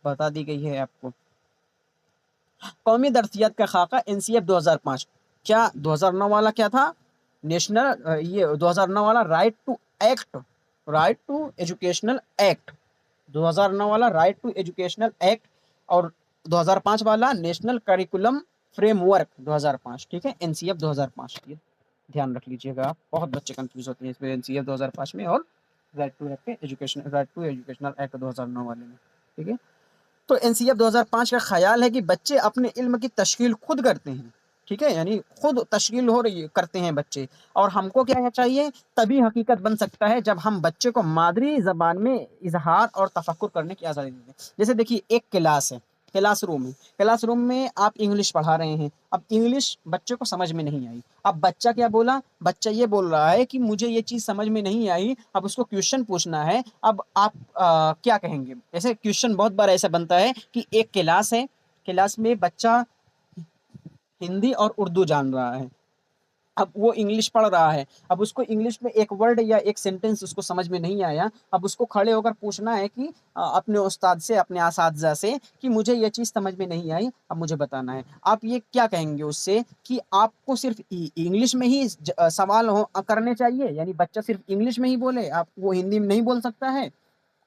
S1: بتا دی گئی ہے آپ کو۔ قومی درسیات کا خاکہ NCF 2005، کیا 2009 والا کیا تھا؟ نیشنل، یہ 2009 والا رائٹ ٹو ایجوکیشنل ایکٹ، 2009 والا رائٹ ٹو ایجوکیشنل ایکٹ، اور 2005 والا نیشنل کریکولم فریم ورک 2005، ٹھیک ہے، NCF 2005، یہ دھیان رکھ لیجیے گا آپ، بہت بچے کنفیوز ہوتے ہیں اس میں NCF 2005 میں اور رائٹ ٹو ایجوکیشنل ایکٹ 2009 والے میں، ٹھیک ہے۔ تو NCF 2005 کا خیال ہے کہ بچے اپنے علم کی تشکیل خود کرتے ہیں، ٹھیک ہے، یعنی خود تشکیل کرتے ہیں بچے، اور ہم کو کیا چاہیے، تبھی حقیقت بن سکتا ہے جب ہم بچے کو مادری زبان میں اظہار اور تفکر کرنے کی آزادی دیں۔ جیسے دیکھیے ایک کلاس ہے، کلاس روم میں آپ انگلش پڑھا رہے ہیں، اب انگلش بچے کو سمجھ میں نہیں آئی، اب بچہ کیا بولا، بچہ یہ بول رہا ہے کہ مجھے یہ چیز سمجھ میں نہیں آئی، اب اس کو کویشچن پوچھنا ہے، اب آپ کیا کہیں گے؟ ایسے کویشچن بہت بار ایسا بنتا ہے کہ ایک کلاس ہے، کلاس میں بچہ ہندی اور اردو جان رہا ہے، اب وہ انگلش پڑھ رہا ہے، اب اس کو انگلش میں ایک ورڈ یا ایک سینٹنس اس کو سمجھ میں نہیں آیا، اب اس کو کھڑے ہو کر پوچھنا ہے کہ اپنے استاد سے، اپنے اساتذہ سے، کہ مجھے یہ چیز سمجھ میں نہیں آئی، اب مجھے بتانا ہے۔ آپ یہ کیا کہیں گے اس سے، کہ آپ کو صرف انگلش میں ہی سوال کرنے چاہیے، یعنی بچہ صرف انگلش میں ہی بولے، آپ وہ ہندی میں نہیں بول سکتا ہے؟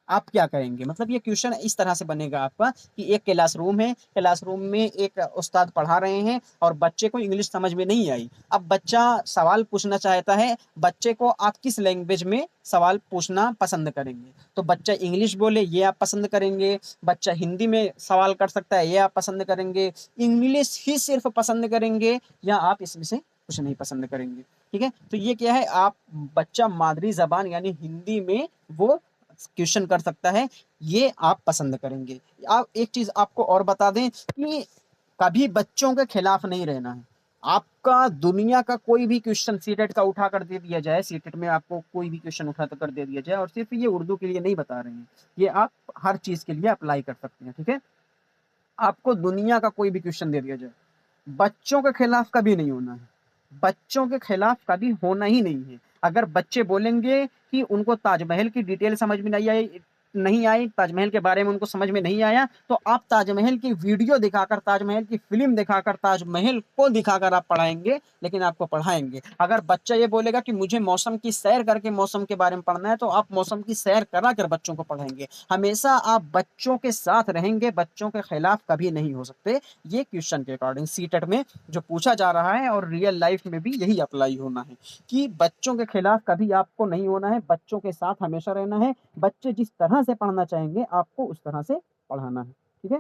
S1: آپ کیا کریں گے؟ مطلب یہ کویشچن اس طرح سے بنے گا آپ کا کہ ایک کلاس روم ہے، کلاس روم میں ایک استاد پڑھا رہے ہیں اور بچے کو انگلش سمجھ میں نہیں آئی، اب بچہ سوال پوچھنا چاہتا ہے، بچے کو آپ کس لینگویج میں سوال پوچھنا پسند کریں گے؟ تو بچہ انگلش بولے یہ آپ پسند کریں گے، بچہ ہندی میں سوال کر سکتا ہے یہ آپ پسند کریں گے، انگلش ہی صرف پسند کریں گے، یا آپ اس میں سے کچھ نہیں پسند کریں گے، ٹھیک ہے۔ تو یہ کیا ہے، آپ بچہ مادری زبان یعنی ہندی میں وہ کویشچن کر سکتا ہے، یہ آپ پسند کریں گے۔ آپ ایک چیز آپ کو اور بتا دیں کہ کبھی بچوں کے خلاف نہیں رہنا ہے، آپ کا دنیا کا کوئی بھی کویشچن سیٹیٹ کا اٹھا کر دے دیا جائے، سیٹیٹ میں آپ کو کوئی بھی کویشچن اٹھا کر دے دیا جائے، اور صرف یہ اردو کے لیے نہیں بتا رہے ہیں، یہ آپ ہر چیز کے لیے اپلائی کر سکتے ہیں، ٹھیک ہے۔ آپ کو دنیا کا کوئی بھی کویشچن دے دیا جائے، بچوں کے خلاف کبھی نہیں ہونا ہے، بچوں کے خلاف کبھی ہونا ہی نہیں ہے۔ اگر بچے بولیں گے کہ ان کو تاج محل کی ڈیٹیل سمجھ میں نہیں آئی، تاج محل کے بارے میں ان کو سمجھ میں نہیں آیا، تو آپ تاج محل کی ویڈیو دکھا کر، تاج محل کی فلم دکھا کر، تاج محل کو دکھا کر آپ پڑھائیں گے، لیکن آپ کو پڑھائیں گے۔ اگر بچہ یہ بولے گا کہ مجھے موسم کی سیر کر کے موسم کے بارے میں پڑھنا ہے، تو آپ موسم کی سیر کرا کر بچوں کو پڑھائیں گے۔ ہمیشہ آپ بچوں کے ساتھ رہیں گے، بچوں کے خلاف کبھی نہیں ہو سکتے۔ یہ کویشچن کے اکارڈنگ سیٹیٹ میں جو پوچھا جا رہا ہے، اور ریئل لائف میں بھی یہی اپلائی ہونا ہے کہ بچوں کے خلاف کبھی آپ کو نہیں ہونا ہے، بچوں کے ساتھ ہمیشہ رہنا ہے، بچے جس طرح سے پڑھنا چاہیں گے آپ کو اس طرح سے پڑھانا ہے، ٹھیک ہے۔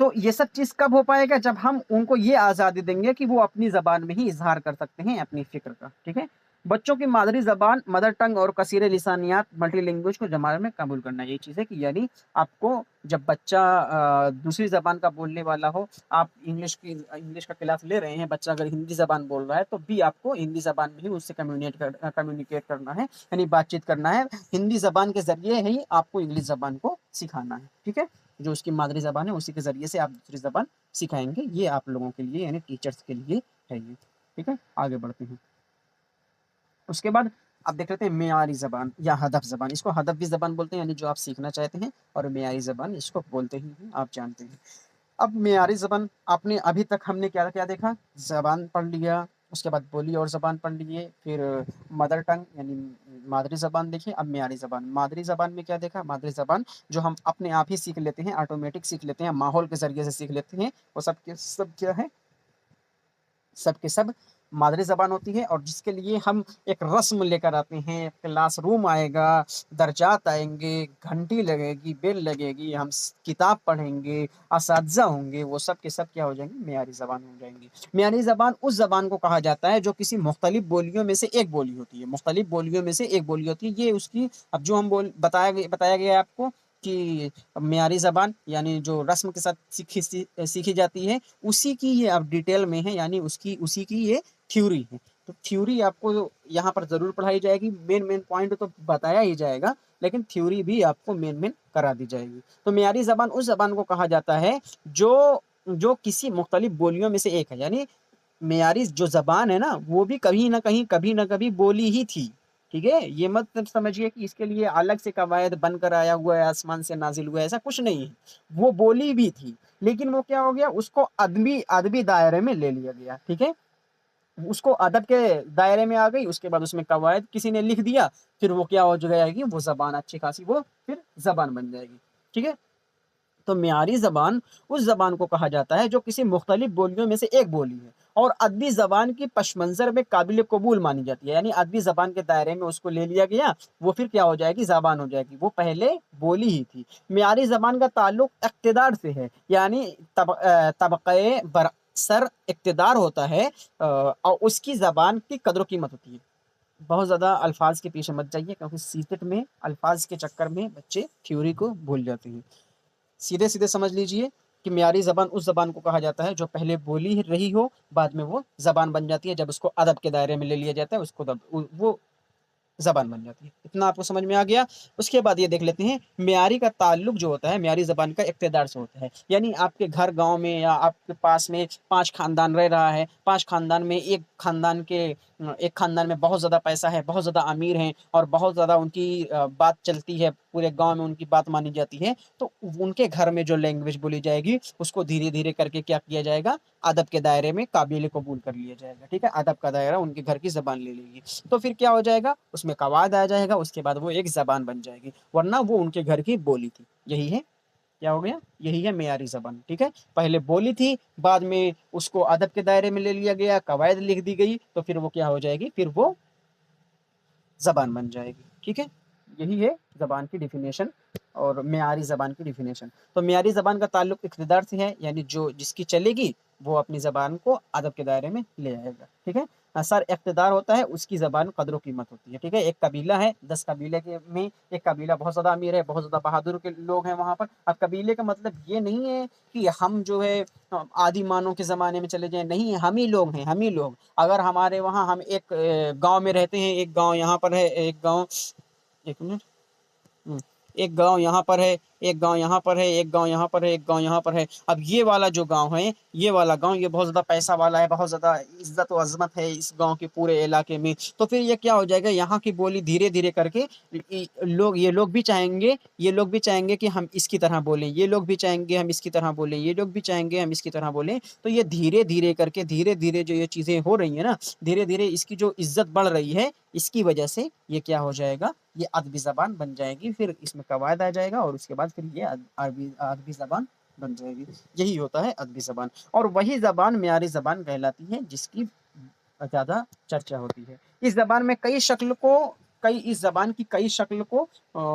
S1: تو یہ سب چیز کب ہو پائے گا، جب ہم ان کو یہ آزادی دیں گے کہ وہ اپنی زبان میں ہی اظہار کر سکتے ہیں اپنی فکر کا، ٹھیک ہے۔ بچوں کی مادری زبان، مدر ٹنگ اور کثیر لسانیات ملٹی لینگویج کو جماعت میں قبول کرنا، یہی چیز ہے کہ یعنی آپ کو جب بچہ دوسری زبان کا بولنے والا ہو، آپ انگلش کا کلاس لے رہے ہیں، بچہ اگر ہندی زبان بول رہا ہے تو بھی آپ کو ہندی زبان میں ہی اس سے کمیونیکیٹ کرنا ہے، یعنی بات چیت کرنا ہے، ہندی زبان کے ذریعے ہی آپ کو انگلش زبان کو سکھانا ہے، ٹھیک ہے۔ جو اس کی مادری زبان ہے اسی کے ذریعے سے آپ دوسری زبان سکھائیں گے، یہ آپ لوگوں کے لیے یعنی ٹیچرز کے لیے ہے یہ، ٹھیک ہے۔ آگے بڑھتے ہیں۔ اس کے بعد अब देख लेते हैं मेयारी ज़बान या हदफ ज़बान। इसको हदफ भी ज़बान बोलते हैं, यानी जो आप सीखना चाहते हैं, और मेयारी ज़बान इसको बोलते ही हैं, आप जानते हैं। अब मेयारी ज़बान आपने अभी तक हमने क्या-क्या देखा? ज़बान पढ़ लिया, उसके बाद बोली और ज़बान पढ़ लिए, फिर मदर टंग यानी मादरी ज़बान देखी, अब मेयारी ज़बान। मादरी ज़बान में क्या देखा? मादरी ज़बान जो हम अपने आप ही सीख लेते हैं, ऑटोमेटिक सीख लेते हैं, माहौल के ज़रिए से सीख लेते हैं, वो सब के सब क्या है? सब के सब मादरी ज़बान होती है, और जिसके लिए हम एक रस्म लेकर आते हैं, क्लासरूम आएगा, दर्जात आएँगे, घंटी लगेगी, बेल लगेगी, हम किताब पढ़ेंगे, असातिज़ा होंगे, वो सब के सब क्या हो जाएंगे? मेयारी ज़बान हो जाएंगी। मेयारी ज़बान उस ज़बान को कहा जाता है जो किसी मुख्तलिफ बोलियों में से एक बोली होती है, मुख्तलिफ बोलियों में से एक बोली होती है। ये उसकी, अब जो हम बताया गया है आपको कि मेयारी ज़बान यानी जो रस्म के साथ सीखी जाती है, उसी की ये अब डिटेल में है, यानी उसी की ये थ्योरी है। तो थ्योरी आपको यहाँ पर ज़रूर पढ़ाई जाएगी, मेन पॉइंट तो बताया ही जाएगा, लेकिन थ्योरी भी आपको मेन करा दी जाएगी। तो मेयारी ज़बान उस ज़बान को कहा जाता है जो जो किसी मुख्तलिफ बोलियों में से एक है, यानी मेयारी जो ज़बान है ना, वो भी कहीं न कहीं, कभी न कभी बोली ही थी, ठीक है? ये मत समझिए कि इसके लिए अलग से कवायद बनकर आया हुआ है, आसमान से नाज़िल हुआ है, ऐसा कुछ नहीं है। वो बोली भी थी, लेकिन वो क्या हो गया, उसको अदबी अदबी दायरे में ले लिया गया, ठीक है? उसको अदब के दायरे में आ गई, उसके बाद उसमें कवायद किसी ने लिख दिया, फिर वो क्या हो जाएगी, वो ज़बान अच्छी खासी वो फिर ज़बान बन जाएगी, ठीक है? तो मेयारी ज़बान उस ज़बान को कहा जाता है जो किसी मुख्तलिफ बोलियों में से एक बोली है, और अदबी ज़बान की पशमंज़र में काबिल कबूल मानी जाती है, यानी अदबी ज़बान के दायरे में उसको ले लिया गया, वो फिर क्या हो जाएगी, ज़बान हो जाएगी, वो पहले बोली ही थी। मेयारी ज़बान का ताल्लुक इक़्तिदार से है, यानी तबक़े बरअसर इक़्तिदार होता है, और उसकी ज़बान की कदर कीमत होती है। बहुत ज़्यादा अल्फाज के पीछे मत जाइए, क्योंकि सीटेट में अल्फाज के चक्कर में बच्चे थ्योरी को भूल जाते हैं। सीधे-सीधे समझ लीजिए कि मेयारी ज़बान उस ज़बान को कहा जाता है जो पहले बोली रही हो, बाद में वो ज़बान बन जाती है, जब उसको अदब के दायरे में ले लिया जाता है, उसको तब वो ज़बान बन जाती है। इतना आपको समझ में आ गया? उसके बाद ये देख लेते हैं, मेयारी का ताल्लुक जो होता है, मेयारी ज़बान का इक़्तिदार से होता है। यानी आपके घर गाँव में या आपके पास में 5 ख़ानदान रह रहा है, 5 ख़ानदान में एक ख़ानदान में बहुत ज़्यादा पैसा है, बहुत ज़्यादा अमीर हैं, और बहुत ज़्यादा उनकी बात चलती है, पूरे गाँव में उनकी बात मानी जाती है, तो उनके घर में जो लैंग्वेज बोली जाएगी, उसको धीरे-धीरे करके क्या किया जाएगा, अदब के दायरे में काबिल कबूल कर लिया जाएगा, ठीक है? अदब का दायरा उनके घर की ज़बान ले लेगी। तो फिर क्या हो जाएगा, उसमें कवायद आ जाएगा, उसके बाद वो एक ज़बान बन जाएगी, वरना वो उनके घर की बोली थी। यही है, क्या हो गया? यही है मेयारी ज़बान, ठीक है? पहले बोली थी, बाद में उसको अदब के दायरे में ले लिया गया, कवायद लिख दी गई, तो फिर वो क्या हो जाएगी, फिर वो ज़बान बन जाएगी, ठीक है? यही है ज़बान की डेफ़िनेशन और मेयारी ज़बान की डेफ़िनेशन। तो मेयारी ज़बान का ताल्लुक इक़्तिदार से है, यानी जो जिसकी चलेगी, वो अपनी ज़बान को अदब के दायरे में ले आएगा, ठीक है? सर इक़्तिदार होता है, उसकी ज़बान क़द्र-ओ-क़ीमत होती है, ठीक है? एक कबीला है, 10 कबीले के में एक कबीला बहुत ज़्यादा अमीर है, बहुत ज़्यादा बहादुर के लोग हैं वहाँ पर। अब कबीले का मतलब ये नहीं है कि हम जो है आदि मानव के ज़माने में चले जाएँ, नहीं, हम ही लोग हैं, हम ही लोग। अगर हमारे वहाँ हम एक गाँव में रहते हैं, एक गाँव यहाँ पर है, एक गाँव 1 मिनट। हुँ। एक गाँव यहाँ पर है, एक गाँव यहाँ पर है, एक गाँव यहाँ पर है, एक गाँव यहाँ पर है। अब ये वाला जो गाँव है, ये वाला गाँव ये बहुत ज़्यादा पैसा वाला है, बहुत ज़्यादा इज़्ज़त व अज़मत है इस गाँव के पूरे इलाके में। तो फिर ये क्या हो जाएगा, यहाँ की बोली धीरे-धीरे करके ये लोग भी चाहेंगे कि हम इसकी तरह बोलें, ये लोग भी चाहेंगे हम इसकी तरह बोलें, ये लोग भी चाहेंगे हम इसकी तरह बोलें। तो ये धीरे-धीरे करके, धीरे-धीरे जो ये चीज़ें हो रही हैं ना, धीरे-धीरे इसकी जो इज़्ज़त बढ़ रही है, इसकी वजह से ये क्या हो जाएगा, ये अदबी ज़बान बन जाएगी, फिर इसमें कवायद आ जाएगा, और उसके बाद फिर ये अरबी ज़बान बन जाएगी। यही होता है अदबी ज़बान, और वही ज़बान मेयारी ज़बान कहलाती है, जिसकी ज़्यादा चर्चा होती है। इस ज़बान की कई शक्ल को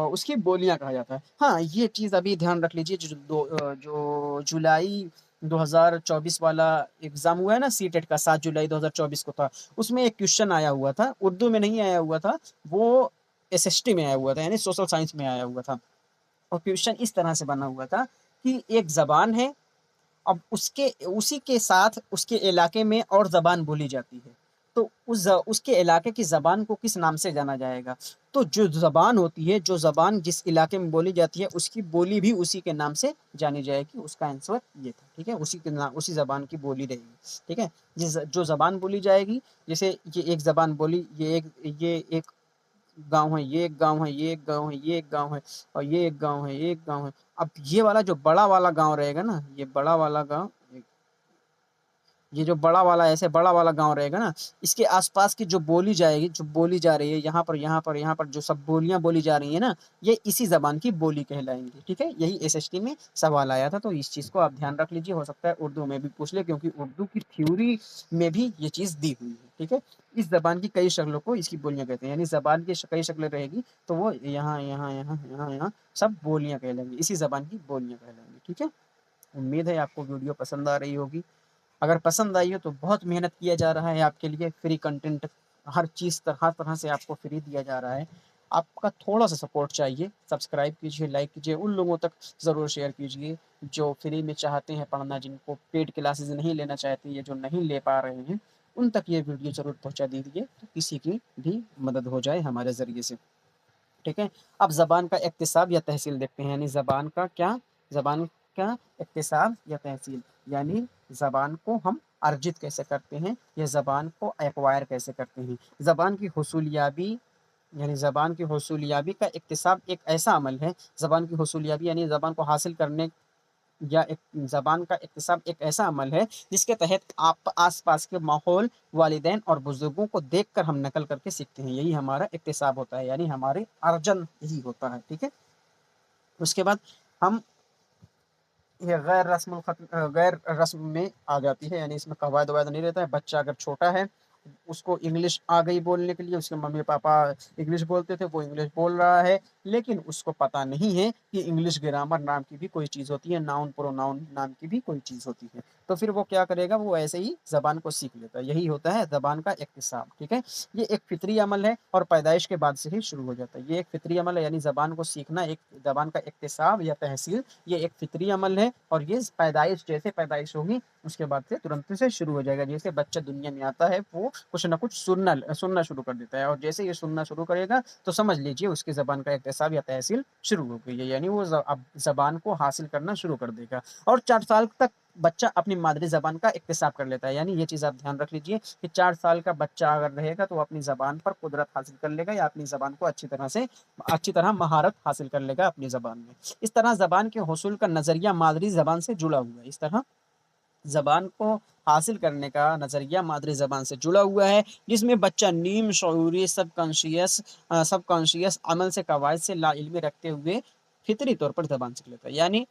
S1: उसकी बोलियाँ कहा जाता है। हाँ, ये चीज़ अभी ध्यान रख लीजिए, जो जुलाई 2024 वाला एग्ज़ाम हुआ है ना, सीटेट का 7 जुलाई 2024 को था, उसमें एक क्वेश्चन आया हुआ था, उर्दू में नहीं आया हुआ था, वो एसएसटी में आया हुआ था, यानी सोशल साइंस में आया हुआ था, और क्वेश्चन इस तरह से बना हुआ था कि एक ज़बान है, अब उसी के साथ उसके इलाके में और ज़बान बोली जाती है, तो उसके इलाके की ज़बान को किस नाम से जाना जाएगा? तो जो ज़बान होती है, जो ज़बान जिस इलाके में बोली जाती है, उसकी बोली भी उसी के नाम से जानी जाएगी। उसका आंसर ये था, ठीक है? उसी ज़बान की बोली रहेगी, ठीक है? जो ज़बान बोली जाएगी, जैसे ये एक ज़बान बोली, ये एक गाँव है, ये एक गाँव है, ये एक गाँव है, ये एक गाँव है, और ये एक गाँव है, ये एक गाँव है। अब ये वाला जो बड़ा वाला गाँव रहेगा ना, ये बड़ा वाला गाँव, ये जो बड़ा वाला ऐसे बड़ा वाला गाँव रहेगा ना, इसके आसपास की जो बोली जाएगी, जो बोली जा रही है यहाँ पर, यहाँ पर, यहाँ पर जो सब बोलियां बोली जा रही है ना, ये इसी जबान की बोली कहलाएंगी। ठीक है, यही एसएसटी में सवाल आया था, तो इस चीज को आप ध्यान रख लीजिए, हो सकता है उर्दू में भी पूछ ले, क्योंकि उर्दू की थ्योरी में भी ये चीज दी हुई है। ठीक है, इस जबान की कई शक्लों को इसकी बोलियां कहते हैं, यानी जबान की कई शक्लें रहेगी, तो वो यहाँ यहाँ यहाँ यहाँ यहाँ सब बोलियां कहलाएंगी, इसी जबान की बोलियां कहलाएंगी। ठीक है, उम्मीद है आपको वीडियो पसंद आ रही होगी। अगर पसंद आई हो तो बहुत मेहनत किया जा रहा है आपके लिए, फ्री कंटेंट हर चीज़ हर तरह से आपको फ्री दिया जा रहा है। आपका थोड़ा सा सपोर्ट चाहिए, सब्सक्राइब कीजिए, लाइक कीजिए, उन लोगों तक ज़रूर शेयर कीजिए जो फ्री में चाहते हैं पढ़ना, जिनको पेड क्लासेस नहीं लेना चाहते या जो नहीं ले पा रहे हैं, उन तक ये वीडियो ज़रूर पहुँचा दीजिए, तो किसी की भी मदद हो जाए हमारे ज़रिए से। ठीक है, अब ज़बान का इक्तिसाब या तहसील देखते हैं, यानी ज़बान का इक्तिसाब या तहसील, यानी ज़बान को हम अर्जित कैसे करते हैं, या ज़बान को एक्वायर कैसे करते हैं। ज़बान की हुसूलियाबी, यानी ज़बान की हुसूलियाबी का इक्तिसाब एक ऐसा अमल है, ज़बान की हुसूलियाबी यानी ज़बान को हासिल करने या एक ज़बान का इक्तिसाब एक ऐसा अमल है जिसके तहत आप आस-पास के माहौल, वालिदैन और बुजुर्गों को देखकर हम नकल करके सीखते हैं, यही हमारा इक्तिसाब होता है, यानी हमारे अर्जन यही होता है। ठीक है, उसके बाद हम ये गैर रस्म में आ जाती है, यानी इसमें कवायद ववायद नहीं रहता है। बच्चा अगर छोटा है, उसको इंग्लिश आ गई बोलने के लिए, उसके मम्मी पापा इंग्लिश बोलते थे, वो इंग्लिश बोल रहा है, लेकिन उसको पता नहीं है कि इंग्लिश ग्रामर नाम की भी कोई चीज़ होती है, नाउन प्रोनाउन नाम की भी कोई चीज़ होती है, तो फिर वो क्या करेगा, वो ऐसे ही ज़बान को सीख लेता है, यही होता है ज़बान का इक्तिसाब। ठीक है, ये एक फितरी अमल है और पैदाइश के बाद से ही शुरू हो जाता है, ये एक फितरी अमल है, यानी ज़बान को सीखना, एक ज़बान का इक्तिसाब या तहसील, ये एक फितरी अमल है, और ये पैदाइश, जैसे पैदाइश होगी उसके बाद से तुरंत से शुरू हो जाएगा। जैसे बच्चा दुनिया में आता है, वो कुछ ना कुछ सुनना शुरू कर देता है, और जैसे ये सुनना शुरू करेगा तो समझ लीजिए उसकी ज़बान का इक्तिसाब या तहसील शुरू हो गई है, यानी वो अब ज़बान को हासिल करना शुरू कर देगा। और 4 साल तक बच्चा अपनी मादरी ज़बान का इक्तिसाब कर लेता है, यानी ये चीज़ आप ध्यान रख लीजिए कि 4 साल का बच्चा अगर रहेगा तो वो अपनी ज़बान पर कुदरत हासिल कर लेगा, या अपनी ज़बान को अच्छी तरह महारत हासिल कर लेगा अपनी ज़बान में। इस तरह ज़बान के हुसूल का नज़रिया मादरी ज़बान से जुड़ा हुआ है, इस तरह ज़बान को हासिल करने का नज़रिया मादरी ज़बान से जुड़ा हुआ है, जिसमें बच्चा नीम शऊरी सबकॉन्शियस अमल से, कवायद से लाइल्मी रखते हुए फितरी तौर पर ज़बान सीख लेता है। यानी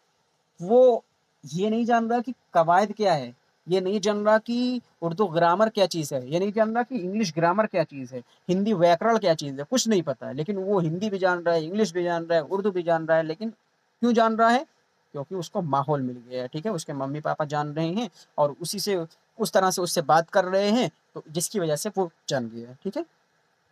S1: वो ये नहीं जान रहा कि कवायद क्या है, ये नहीं जान रहा कि उर्दू ग्रामर क्या चीज़ है, ये नहीं जान रहा कि इंग्लिश ग्रामर क्या चीज़ है, हिंदी व्याकरण क्या चीज़ है, कुछ नहीं पता है, लेकिन वो हिंदी भी जान रहा है, इंग्लिश भी जान रहा है, उर्दू भी जान रहा है, लेकिन क्यों जान रहा है? क्योंकि उसको माहौल मिल गया है। ठीक है, उसके मम्मी पापा जान रहे हैं, और उसी से उस तरह से उससे बात कर रहे हैं, तो जिसकी वजह से वो जान गया है। ठीक है,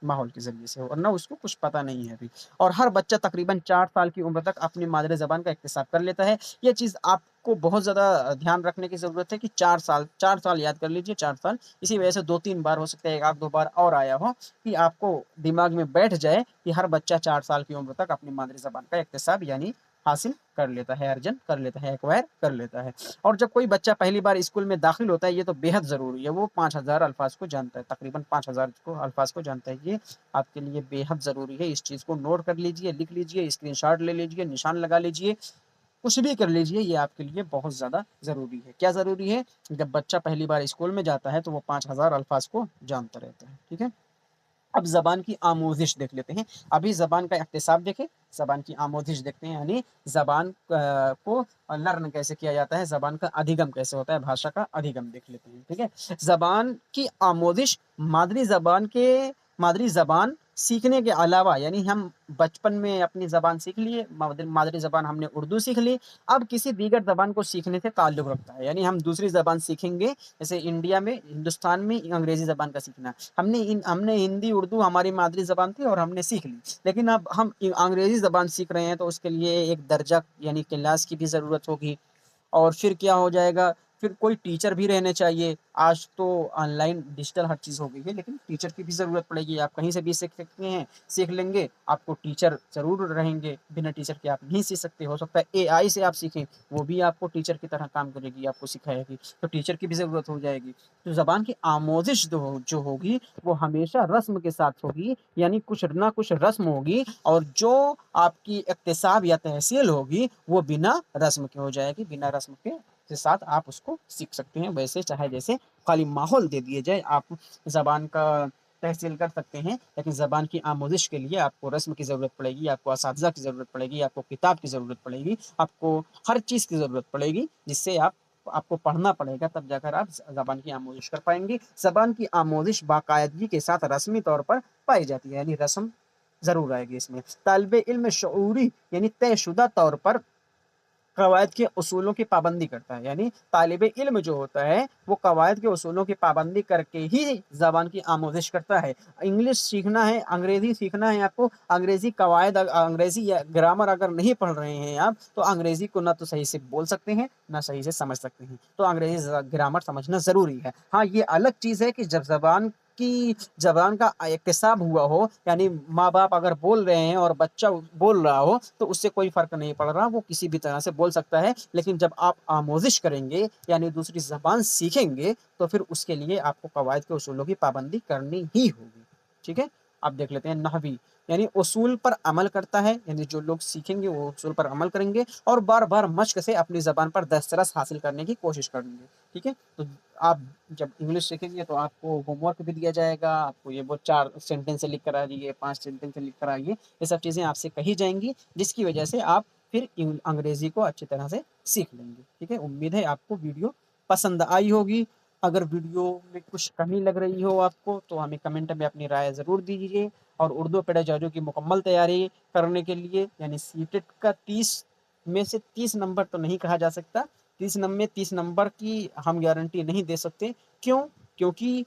S1: माहौल के ज़रिए से, वरना उसको कुछ पता नहीं है अभी। और हर बच्चा तकरीबन 4 साल की उम्र तक अपनी मादरी ज़बान का इक्तिसाब कर लेता है। ये चीज़ आपको बहुत ज़्यादा ध्यान रखने की ज़रूरत है कि 4 साल याद कर लीजिए, 4 साल। इसी वजह से 2-3 बार हो सकता है, 1 आध 2 बार और आया हो, कि आपको दिमाग में बैठ जाए कि हर बच्चा 4 साल की उम्र तक अपनी मादरी ज़बान का इक्तिसाब यानी हासिल कर लेता है, अर्जन कर लेता है, एक्वायर कर लेता है। और जब कोई बच्चा पहली बार स्कूल में दाखिल होता है, ये तो बेहद ज़रूरी है, वो 5000 अल्फाज़ को जानता है, तकरीबन 5000 अल्फाज़ को जानता है। ये आपके लिए बेहद ज़रूरी है, इस चीज़ को नोट कर लीजिए, लिख लीजिए, स्क्रीनशॉट ले लीजिए, निशान लगा लीजिए, कुछ भी कर लीजिए, ये आपके लिए बहुत ज़्यादा ज़रूरी है। क्या ज़रूरी है? जब बच्चा पहली बार स्कूल में जाता है तो वो 5000 अल्फाज़ को जानता रहता है। ठीक है? अब ज़बान की आमोज़िश देख लेते हैं। अभी ज़बान का इक्तिसाब देखें, ज़बान की आमोज़िश देखते हैं, यानी ज़बान को लर्न कैसे किया जाता है, ज़बान का अधिगम कैसे होता है, भाषा का अधिगम देख लेते हैं। ठीक है? ज़बान की आमोज़िश मादरी ज़बान सीखने के अलावा, यानी हम बचपन में अपनी ज़बान सीख लिए, मादरी ज़बान हमने उर्दू सीख ली, अब किसी दीगर ज़बान को सीखने से ताल्लुक़ रखता है, यानी हम दूसरी ज़बान सीखेंगे, जैसे हिंदुस्तान में अंग्रेज़ी ज़बान का सीखना। हमने हिंदी, उर्दू हमारी मादरी ज़बान थी और हमने सीख ली, लेकिन अब हम अंग्रेज़ी ज़बान सीख रहे हैं, तो उसके लिए एक दर्जा यानी क्लास की भी ज़रूरत होगी, और फिर क्या हो जाएगा, फिर कोई टीचर भी रहने चाहिए। आज तो ऑनलाइन डिजिटल हर चीज़ हो गई है, लेकिन टीचर की भी ज़रूरत पड़ेगी। आप कहीं से भी सीख सकते हैं, सीख लेंगे, आपको टीचर ज़रूर रहेंगे, बिना टीचर के आप नहीं सीख सकते। हो सकता है एआई से आप सीखें, वो भी आपको टीचर की तरह काम करेगी, आपको सिखाएगी, तो टीचर की भी ज़रूरत हो जाएगी। तो ज़बान की आमोज़िश जो होगी वो हमेशा रस्म के साथ होगी, यानी कुछ ना कुछ रस्म होगी, और जो आपकी इक्तिसाब या तहसील होगी वो बिना रस्म के हो जाएगी। बिना रस्म के साथ आप उसको सीख सकते हैं। वैसे चाहे जैसे खाली माहौल दे दिए जाए, आप ज़बान का तहसील कर सकते हैं, लेकिन ज़बान की आमोज़िश के लिए आपको रस्म की ज़रूरत पड़ेगी, आपको असातिज़ा की ज़रूरत पड़ेगी, आपको किताब की ज़रूरत पड़ेगी, आपको हर चीज़ की ज़रूरत पड़ेगी, जिससे आपको पढ़ना पड़ेगा, तब जाकर आप ज़बान की आमोज़िश कर पाएंगे। ज़बान की आमोज़िश बाकायदगी के साथ रस्मी तौर पर पाई जाती है, यानी रस्म ज़रूर आएगी इसमें। तालिबे इल्म शऊरी यानी तयशुदा तौर पर कवायद के उसूलों की पाबंदी करता है, यानी तालिबे इल्म जो होता है वो कवायद के उसूलों की पाबंदी करके ही ज़बान की आमोज़िश करता है। इंग्लिश सीखना है, अंग्रेज़ी सीखना है आपको, अंग्रेज़ी कवायद, अंग्रेज़ी या ग्रामर अगर नहीं पढ़ रहे हैं आप, तो अंग्रेज़ी को ना तो सही से बोल सकते हैं, ना सही से समझ सकते हैं। तो अंग्रेज़ी ग्रामर समझना ज़रूरी है। हाँ, ये अलग चीज़ है कि जब ज़बान का इक्तिसाब हुआ हो, यानी माँ-बाप अगर बोल रहे हैं और बच्चा बोल रहा हो, तो उससे कोई फ़र्क नहीं पड़ रहा, वो किसी भी तरह से बोल सकता है। लेकिन जब आप आमोज़िश करेंगे, यानी दूसरी ज़बान सीखेंगे, तो फिर उसके लिए आपको कवायद के उसूलों की पाबंदी करनी ही होगी। ठीक है? अब देख लेते हैं नहवी, यानी उसूल पर अमल करता है, यानी जो लोग सीखेंगे वो उसूल पर अमल करेंगे और बार-बार मश्क से अपनी ज़बान पर दस्तरस हासिल करने की कोशिश करेंगे। ठीक है? तो आप जब इंग्लिश सीखेंगे तो आपको होमवर्क भी दिया जाएगा, आपको ये वो 4 सेंटेंस लिख कर आइए, 5 सेंटेंस लिख कर आइए, ये सब चीज़ें आपसे कही जाएँगी, जिसकी वजह से आप फिर अंग्रेज़ी को अच्छी तरह से सीख लेंगे। ठीक है? उम्मीद है आपको वीडियो पसंद आई होगी। अगर वीडियो में कुछ कमी लग रही हो आपको, तो हमें कमेंट में अपनी राय ज़रूर दीजिए। और उर्दू पेडागॉजी की मुकम्मल तैयारी करने के लिए, यानी सीटेट का 30 में से 30 नंबर तो नहीं कहा जा सकता, 30 नंबर की हम गारंटी नहीं दे सकते। क्यों? क्योंकि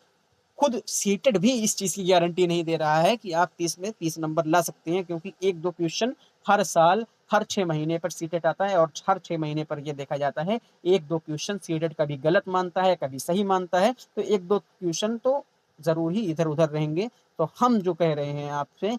S1: खुद सीटेट भी इस चीज़ की गारंटी नहीं दे रहा है कि आप 30 में 30 नंबर ला सकते हैं, क्योंकि 1-2 क्वेश्चन हर साल, हर 6 महीने पर सीटेट आता है, और हर 6 महीने पर ये देखा जाता है 1-2 क्वेश्चन सीटेट कभी गलत मानता है, कभी सही मानता है, तो 1-2 क्वेश्चन तो ज़रूर ही इधर-उधर रहेंगे। तो हम जो कह रहे हैं आपसे,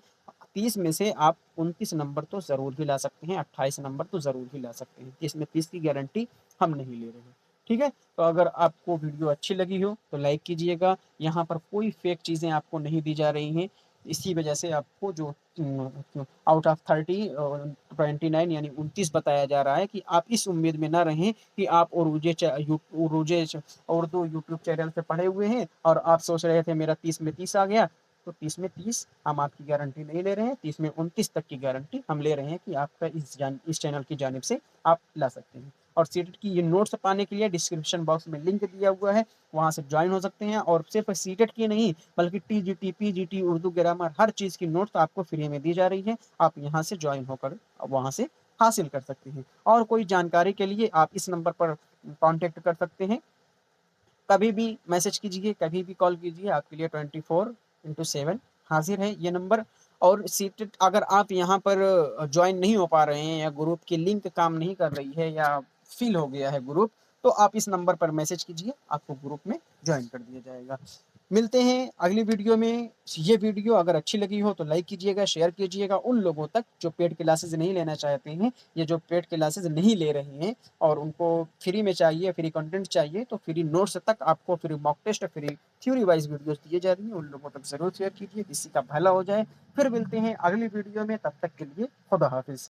S1: 30 में से आप 29 नंबर तो ज़रूर ही ला सकते हैं, 28 नंबर तो ज़रूर ही ला सकते हैं। 30 में 30 की गारंटी हम नहीं ले रहे हैं। ठीक है? तो अगर आपको वीडियो अच्छी लगी हो तो लाइक कीजिएगा। यहाँ पर कोई फेक चीज़ें आपको नहीं दी जा रही हैं। इसी वजह से आपको जो आउट ऑफ 30 29 यानी 29 बताया जा रहा है, कि आप इस उम्मीद में ना रहें कि आप उर्दू यूट्यूब चैनल से पढ़े हुए हैं और आप सोच रहे थे मेरा 30 में 30 आ गया। तो 30 में 30 हम आपकी गारंटी नहीं ले रहे हैं, 30 में 29 तक की गारंटी हम ले रहे हैं कि आपका इस चैनल की जानिब से आप ला सकते हैं। और सीटेट की ये नोट्स पाने के लिए डिस्क्रिप्शन बॉक्स में लिंक दिया हुआ है, वहाँ से ज्वाइन हो सकते हैं। और सिर्फ सीटेट की नहीं, बल्कि टीजीटी, पीजीटी, उर्दू ग्रामर, हर चीज़ की नोट्स आपको फ्री में दी जा रही है। आप यहाँ से ज्वाइन होकर वहाँ से हासिल कर सकते हैं। और कोई जानकारी के लिए आप इस नंबर पर कॉन्टेक्ट कर सकते हैं। कभी भी मैसेज कीजिए, कभी भी कॉल कीजिए, आपके लिए 24/7 हाजिर है ये नंबर। और सीटेट अगर आप यहाँ पर ज्वाइन नहीं हो पा रहे हैं, या ग्रुप की लिंक काम नहीं कर रही है, या फिल हो गया है ग्रुप, तो आप इस नंबर पर मैसेज कीजिए, आपको ग्रुप में ज्वाइन कर दिया जाएगा। मिलते हैं अगली वीडियो में। ये वीडियो अगर अच्छी लगी हो तो लाइक कीजिएगा, शेयर कीजिएगा उन लोगों तक जो पेड क्लासेस नहीं लेना चाहते हैं, या जो पेड क्लासेस नहीं ले रहे हैं और उनको फ्री में चाहिए, फ्री कंटेंट चाहिए, तो फ्री नोट्स तक आपको, free mock test, free theory wise videos दिए जा रही हैं, उन लोगों तक ज़रूर शेयर कीजिए, किसी का भला हो जाए। फिर मिलते हैं अगली वीडियो में, तब तक के लिए खुदा हाफिज़।